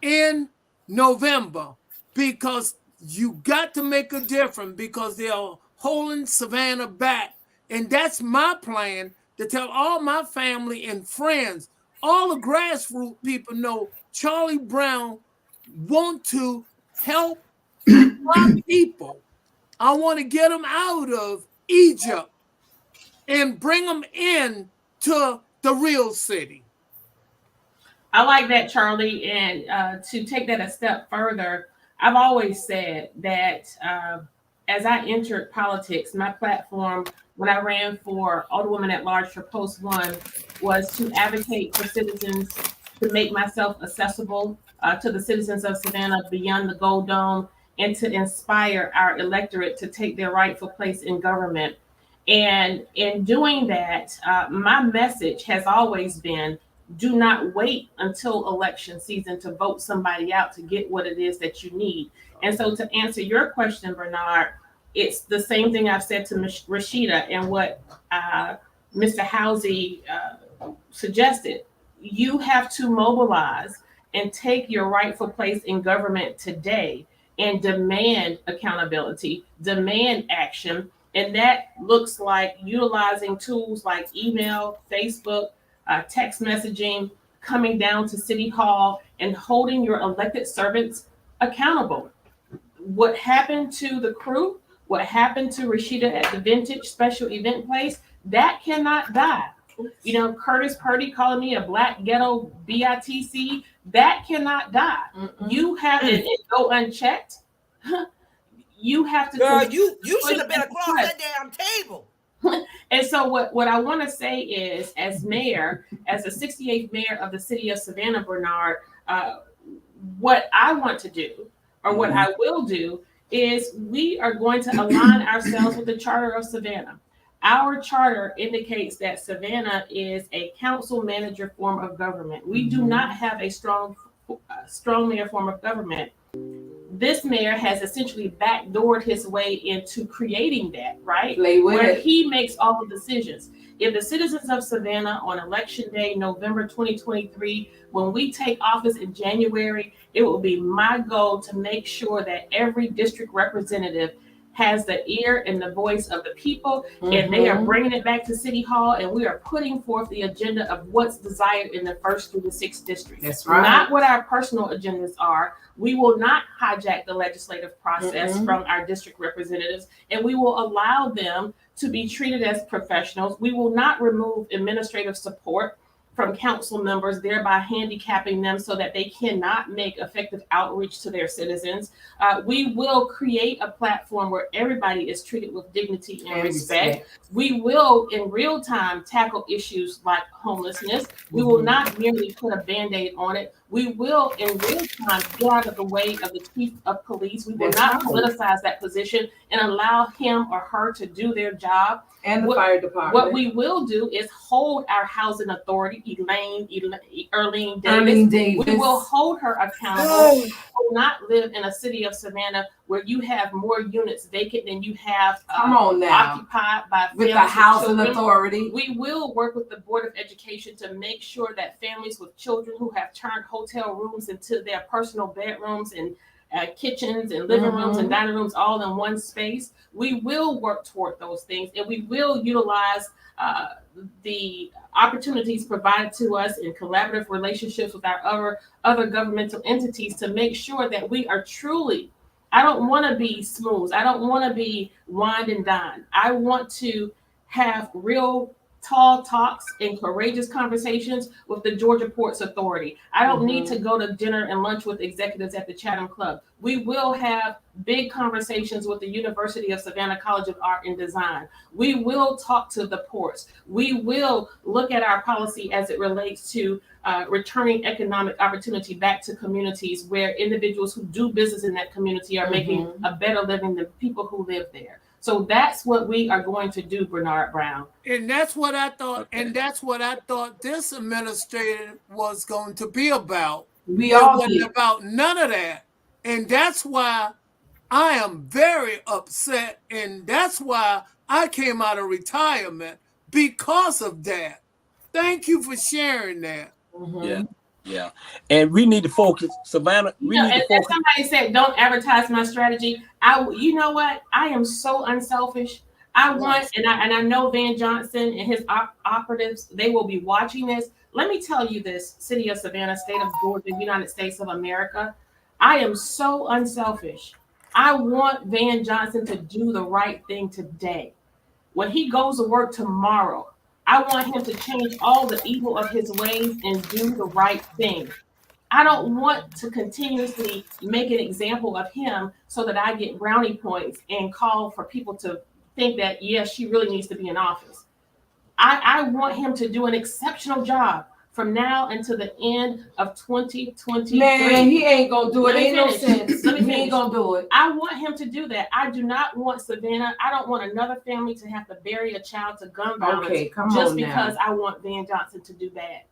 in November, because you got to make a difference, because they are holding Savannah back. And that's my plan, to tell all my family and friends, all the grassroots people know Charlie Brown want to help my people. I want to get them out of Egypt and bring them in to the real city. I like that, Charlie. And to take that a step further, I've always said that as I entered politics, my platform when I ran for Alderwoman at Large for Post 1 was to advocate for citizens, to make myself accessible to the citizens of Savannah beyond the Gold Dome, and to inspire our electorate to take their rightful place in government. And in doing that, my message has always been, do not wait until election season to vote somebody out to get what it is that you need. And so to answer your question, Bernard, it's the same thing I've said to Rashida and what Mr. Housey suggested. You have to mobilize and take your rightful place in government today and demand accountability, demand action. And that looks like utilizing tools like email, Facebook, text messaging, coming down to City Hall and holding your elected servants accountable. What happened to the crew, what happened to Rashida at the Vintage Special Event Place, that cannot die. You know, Curtis Purdy calling me a black ghetto BITC, that cannot die. You have it go unchecked. You have to. Girl, you should have been across that damn table. And so what I want to say is, as mayor, as the 68th mayor of the city of Savannah, Bernard, what I want to do, or what I will do, is we are going to align ourselves with the Charter of Savannah. Our charter indicates that Savannah is a council manager form of government. We do not have a strong mayor form of government. This mayor has essentially backdoored his way into creating that, right? Where he makes all the decisions. If the citizens of Savannah on election day, November 2023, when we take office in January, it will be my goal to make sure that every district representative has the ear and the voice of the people, and they are bringing it back to City Hall, and we are putting forth the agenda of what's desired in the 1st through the 6th districts. That's right. Not what our personal agendas are. We will not hijack the legislative process from our district representatives, and we will allow them to be treated as professionals. We will not remove administrative support from council members, thereby handicapping them so that they cannot make effective outreach to their citizens. We will create a platform where everybody is treated with dignity and respect. We will, in real time, tackle issues like homelessness. We will not merely put a Band-Aid on it. We will, in real time, get out of the way of the chief of police. We will not politicize that position and allow him or her to do their job. And the fire department. What we will do is hold our housing authority, Erlene Davis. We will hold her accountable. We will not live in a city of Savannah where you have more units vacant than you have occupied by with the housing authority. We will work with the Board of Education to make sure that families with children who have turned hotel rooms into their personal bedrooms and kitchens and living rooms and dining rooms all in one space. We will work toward those things, and we will utilize the opportunities provided to us in collaborative relationships with our other governmental entities to make sure that we are truly, I don't want to be smooth. I don't want to be wine and dine. I want to have real tall talks and courageous conversations with the Georgia Ports Authority. I don't need to go to dinner and lunch with executives at the Chatham Club. We will have big conversations with the University of Savannah College of Art and Design. We will talk to the ports. We will look at our policy as it relates to returning economic opportunity back to communities where individuals who do business in that community are making a better living than people who live there. So that's what we are going to do, Bernard Brown. And that's what I thought. Okay. And that's what I thought this administration was going to be about. It wasn't about none of that. And that's why I am very upset. And that's why I came out of retirement, because of that. Thank you for sharing that. Yeah. And we need to focus, Savannah. Somebody said, don't advertise my strategy. You know what? I am so unselfish. I want, and I know Van Johnson and his operatives, they will be watching this. Let me tell you this, City of Savannah, State of Georgia, United States of America. I am so unselfish. I want Van Johnson to do the right thing today. When he goes to work tomorrow, I want him to change all the evil of his ways and do the right thing. I don't want to continuously make an example of him so that I get brownie points and call for people to think that, yes, she really needs to be in office. I want him to do an exceptional job from now until the end of 2023. Man, he ain't gonna do it. Ain't no sense. He ain't gonna do it. I want him to do that. I do not want Savannah. I don't want another family to have to bury a child to gun violence just because I want Van Johnson to do that.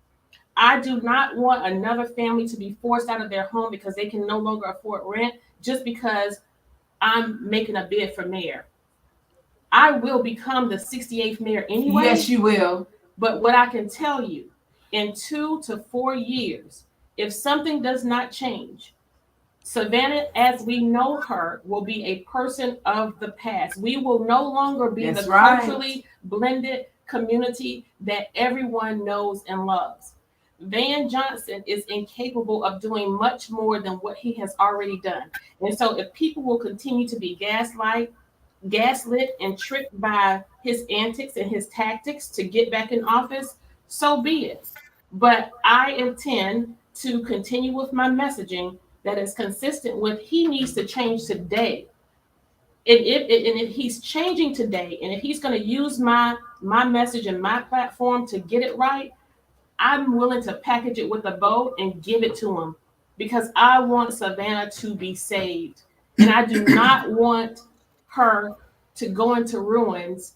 I do not want another family to be forced out of their home because they can no longer afford rent just because I'm making a bid for mayor. I will become the 68th mayor anyway. Yes, you will. But what I can tell you, in 2 to 4 years, if something does not change, Savannah, as we know her, will be a person of the past. We will no longer be the culturally blended community that everyone knows and loves. Van Johnson is incapable of doing much more than what he has already done. And so if people will continue to be gaslit and tricked by his antics and his tactics to get back in office, so be it. But I intend to continue with my messaging that is consistent with he needs to change today. if he's changing today, and if he's going to use my message and my platform to get it right, I'm willing to package it with a bow and give it to him, because I want Savannah to be saved, and I do not want her to go into ruins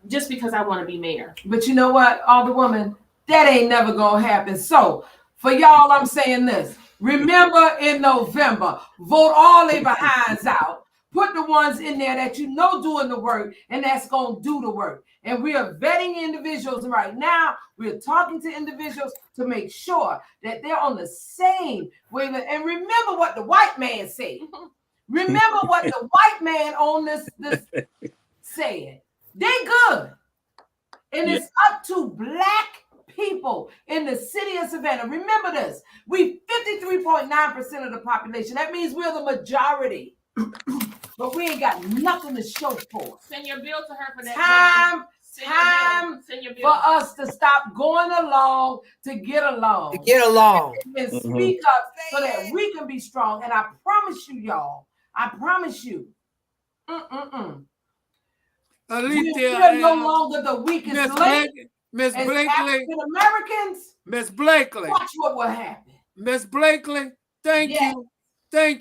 just because I want to be mayor. But you know what, Alderwoman, that ain't never gonna happen. So for y'all, I'm saying this. Remember, in November, vote all they behinds out. Put the ones in there that you know doing the work and that's gonna do the work. And we are vetting individuals right now. We're talking to individuals to make sure that they're on the same wavelength. And remember what the white man said. Remember what the white man on this said. They good. And it's up to Black people in the city of Savannah. Remember this. We 53.9% of the population. That means we're the majority. But we ain't got nothing to show for it. Send your bill to her for that. Time for us to stop going along to get along. And speak up so that we can be strong. And I promise you, y'all, we're no longer the weakest link. Miss Blakely, African Americans. Miss Blakely, watch what will happen. Miss Blakely, thank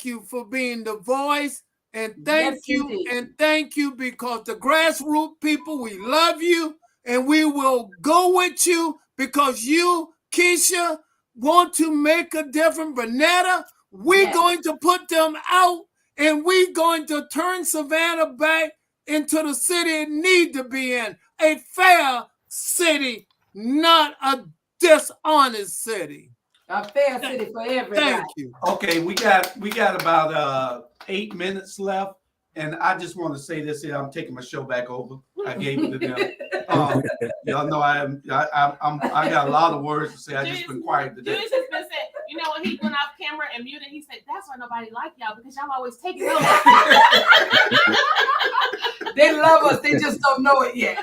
you for being the voice, and thank you because the grassroots people, we love you, and we will go with you because you, Keisha, want to make a difference. Bernetta, we're going to put them out, and we're going to turn Savannah back into the city it need to be in, a fair city, not a dishonest city. A fair city for everybody. Thank you. Okay, we got about 8 minutes left, and I just want to say this here. I'm taking my show back over. I gave it to them. Y'all know I got a lot of words to say. I just been quiet today. Julius has been saying, you know, when he went off camera and muted, he said, "That's why nobody like y'all, because y'all always taking over." They love us. They just don't know it yet.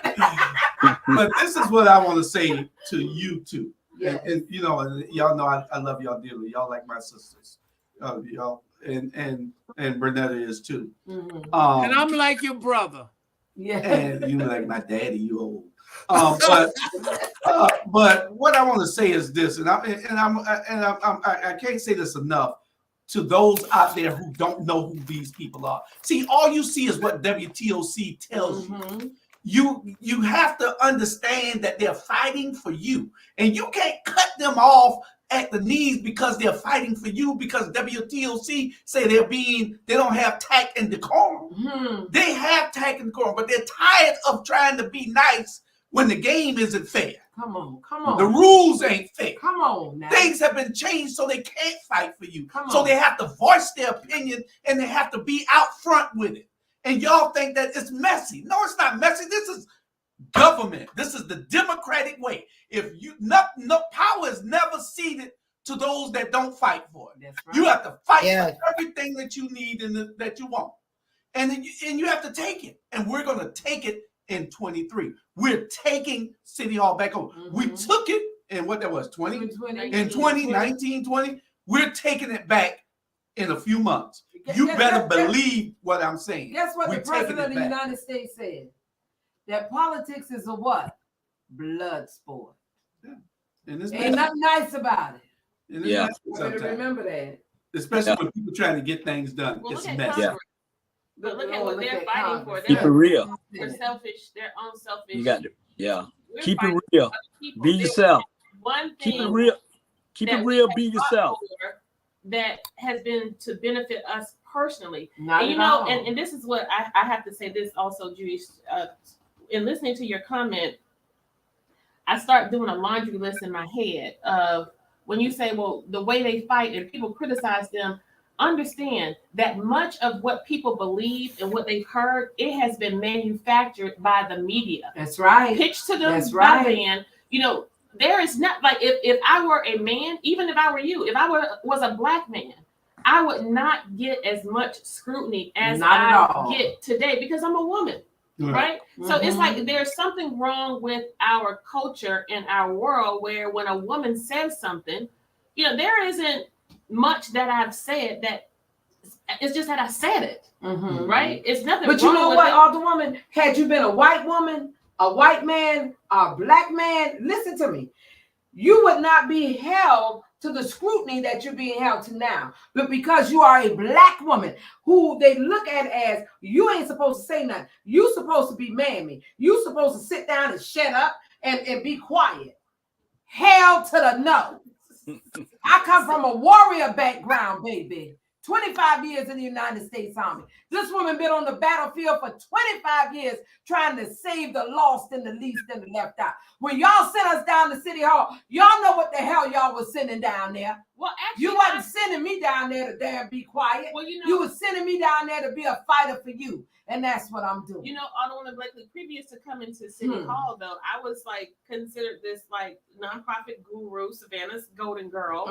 But this is what I want to say to you two. Yes. And you know, and y'all know I love y'all dearly. Y'all like my sisters. Y'all and Bernetta is too. And I'm like your brother. Yeah. And you like my daddy, you old. But what I want to say is this, and I can't say this enough to those out there who don't know who these people are. See, all you see is what WTOC tells you. You have to understand that they're fighting for you, and you can't cut them off at the knees because they're fighting for you, because WTOC say they don't have tact and decorum. They have tact and decorum, but they're tired of trying to be nice when the game isn't fair. Come on. The rules ain't fair. Come on now. Things have been changed so they can't fight for you. So they have to voice their opinion and they have to be out front with it. And y'all think that it's messy. No, it's not messy. This is government. This is the democratic way. If you no power is never ceded to those that don't fight for it. That's right. You have to fight for everything that you need and that you want. And you have to take it. And we're going to take it in 23. We're taking City Hall back over. We took it in what that was, 19, 20. We're taking it back in a few months. You better believe what I'm saying. Guess what the President of the United States said? That politics is a what? Blood sport. And ain't nothing nice about it. And remember that. Especially when people trying to get things done. It's messy. But look at what they're fighting for. Keep it real. They're selfish, their own selfish. You got to, keep it real. Be yourself. One thing. Keep it real. Keep it real. Be yourself. That has been to benefit us personally. Not and and this is what I have to say this also, Juice. In listening to your comment, I start doing a laundry list in my head of when you say, well, the way they fight and people criticize them. Understand that much of what people believe and what they've heard, it has been manufactured by the media. That's right. Pitched to them by man. You know, there is not like if I were a man, even if I were you, if I was a Black man, I would not get as much scrutiny as I get today because I'm a woman. Right. So it's like there's something wrong with our culture and our world where when a woman says something, there isn't much that I've said that It's just that I said it, Mhm. right? It's nothing. But you wrong know with what, it. Alderwoman? Had you been a white woman, a white man, a black man, listen to me. You would not be held to the scrutiny that you're being held to now. But because you are a black woman who they look at as you ain't supposed to say nothing. You supposed to be mammy. You supposed to sit down and shut up and be quiet. Held to the no. I come from a warrior background, baby. 25 years in the United States Army. This woman been on the battlefield for 25 years trying to save the lost and the least and the left out. When y'all sent us down to City Hall, y'all know what the hell y'all was sending down there. Well, actually, You wasn't sending me down there to damn be quiet. Well, you know, You was sending me down there to be a fighter for you. And that's what I'm doing. You know, Alderwoman Blakely, previous to coming to City Hall, though, I was like considered this like nonprofit guru, Savannah's golden girl,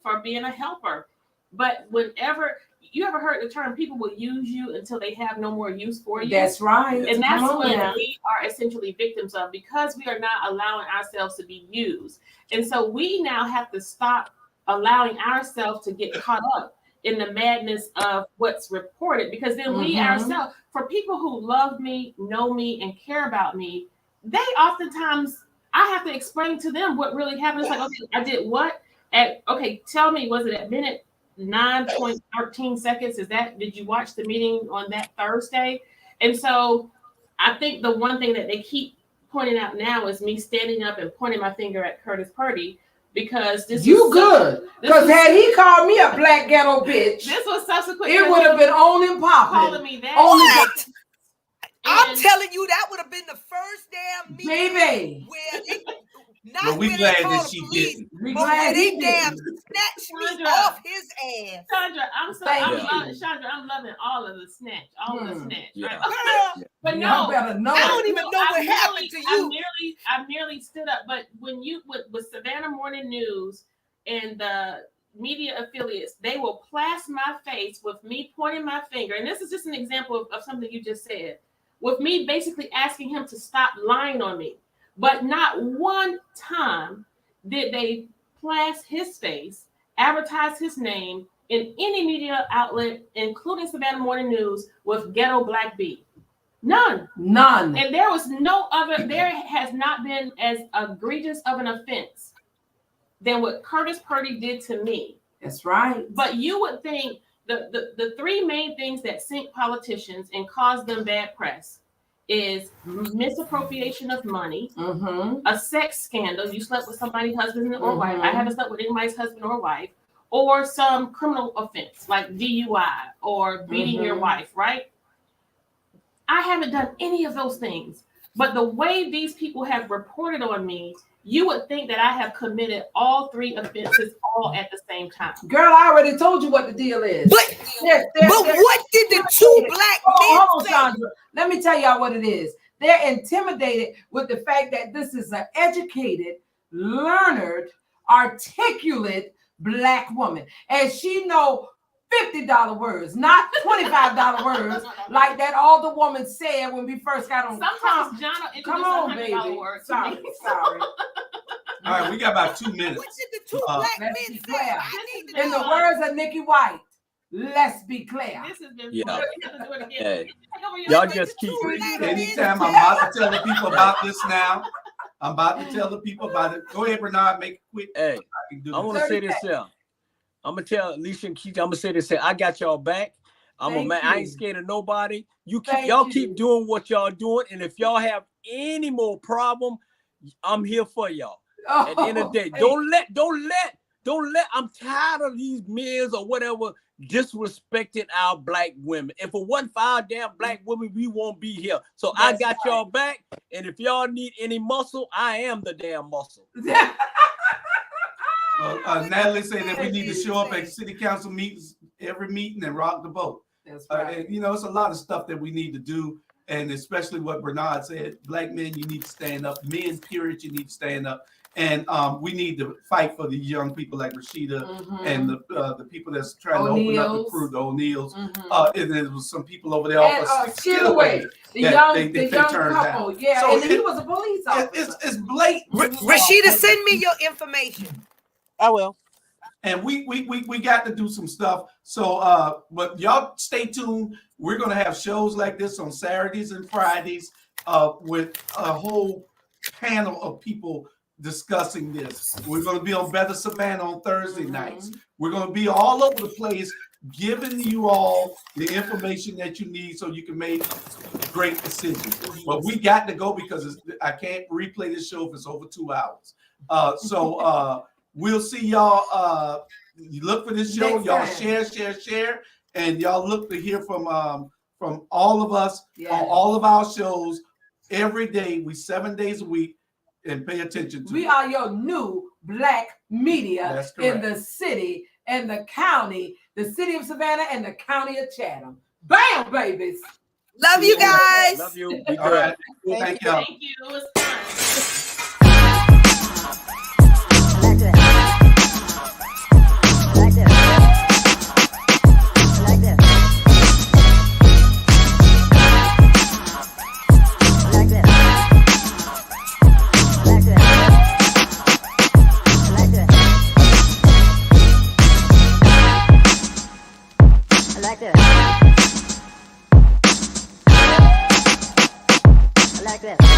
for being a helper. But whenever you ever heard the term, people will use you until they have no more use for you. That's right. And that's what we are essentially victims of, because we are not allowing ourselves to be used. And so we now have to stop allowing ourselves to get caught up in the madness of what's reported, because then we ourselves, for people who love me, know me, and care about me, they oftentimes, I have to explain to them what really happened. It's like, okay, I did what? Okay, tell me, was it at minute 9.13 seconds? Did you watch the meeting on that Thursday? And so I think the one thing that they keep pointing out now is me standing up and pointing my finger at Curtis Purdy, because this you good. Because had he called me a black ghetto bitch, this was subsequent. It would have been on and popping. Calling me that. What? I'm telling you, that would have been the first damn meeting baby. Where it, not but we where glad they called that the she police, didn't. We but glad where they he damn didn't. snatched me Chandra. off his ass. Chandra, Chandra, I'm loving all of the snatch, all of the snatch. Yeah. Right? Girl, But You no, better know I it. don't even know what happened to you. I merely stood up. But when you with Savannah Morning News and the media affiliates, they will plaster my face with me pointing my finger. And this is just an example of something you just said, with me basically asking him to stop lying on me. But not one time did they plaster his face, advertise his name in any media outlet, including Savannah Morning News, with Ghetto Black B. None. And there was no other, there has not been as egregious of an offense than what Curtis Purdy did to me. That's right. But you would think the three main things that sink politicians and cause them bad press is misappropriation of money, a sex scandal. You slept with somebody's husband or wife. I haven't slept with anybody's husband or wife, or some criminal offense like DUI or beating your wife, right? I haven't done any of those things. But the way these people have reported on me, you would think that I have committed all three offenses all at the same time. Girl, I already told you what the deal is. But what did the two black men say? Sandra, let me tell y'all what it is. They're intimidated with the fact that this is an educated, learned, articulate black woman. And she know $50 words, not $25 words, like that older woman said when we first got on. Sometimes John will Come on, introduce baby. $100 words. Sorry. All right, we got about 2 minutes. What did the two black men Let's be say? clear. I need to In the know. words of Nikki White, let's be clear. This has been Yeah. fun. We have to do it again. Hey. Y'all Y'all just keep Anytime I'm about to tell the people about this now. I'm about to tell the people about it. Go ahead, Bernard, make it quick. Hey, I can do I want to say this here. I'm gonna tell Alicia and Keith, I'm gonna say this here. I got y'all back. I ain't scared of nobody. Y'all keep doing what y'all doing, and if y'all have any more problem, I'm here for y'all. At the end of the day, don't let. I'm tired of these men or whatever disrespecting our black women. If it wasn't for our damn black women, we won't be here. So I got y'all back, and if y'all need any muscle, I am the damn muscle. Natalie said that we need to show up at city council meetings, every meeting, and rock the boat. That's right. And, you know, it's a lot of stuff that we need to do. And especially what Bernard said, black men, you need to stand up. Men, period, you need to stand up. And we need to fight for these young people like Rashida and the people that's trying to open up the crew, the O'Neills. And there was some people over there. And Skillaway, the young couple. Yeah, so and he was a police officer. It's blatant. Rashida, send me your information. I will. And we got to do some stuff. So but y'all stay tuned. We're gonna have shows like this on Saturdays and Fridays with a whole panel of people discussing this. We're gonna be on Better Savannah on Thursday nights. We're gonna be all over the place, giving you all the information that you need so you can make great decisions. But we got to go because I can't replay this show if it's over 2 hours. So we'll see y'all. You look for this show. Y'all share, and y'all look to hear from all of us on all of our shows every day. We 7 days a week, and pay attention to. We are your new Black media in the city and the county, the city of Savannah and the county of Chatham. Bam, babies. Love you guys. Love you. All right. Thank you. Thank you. It was fun. Like this.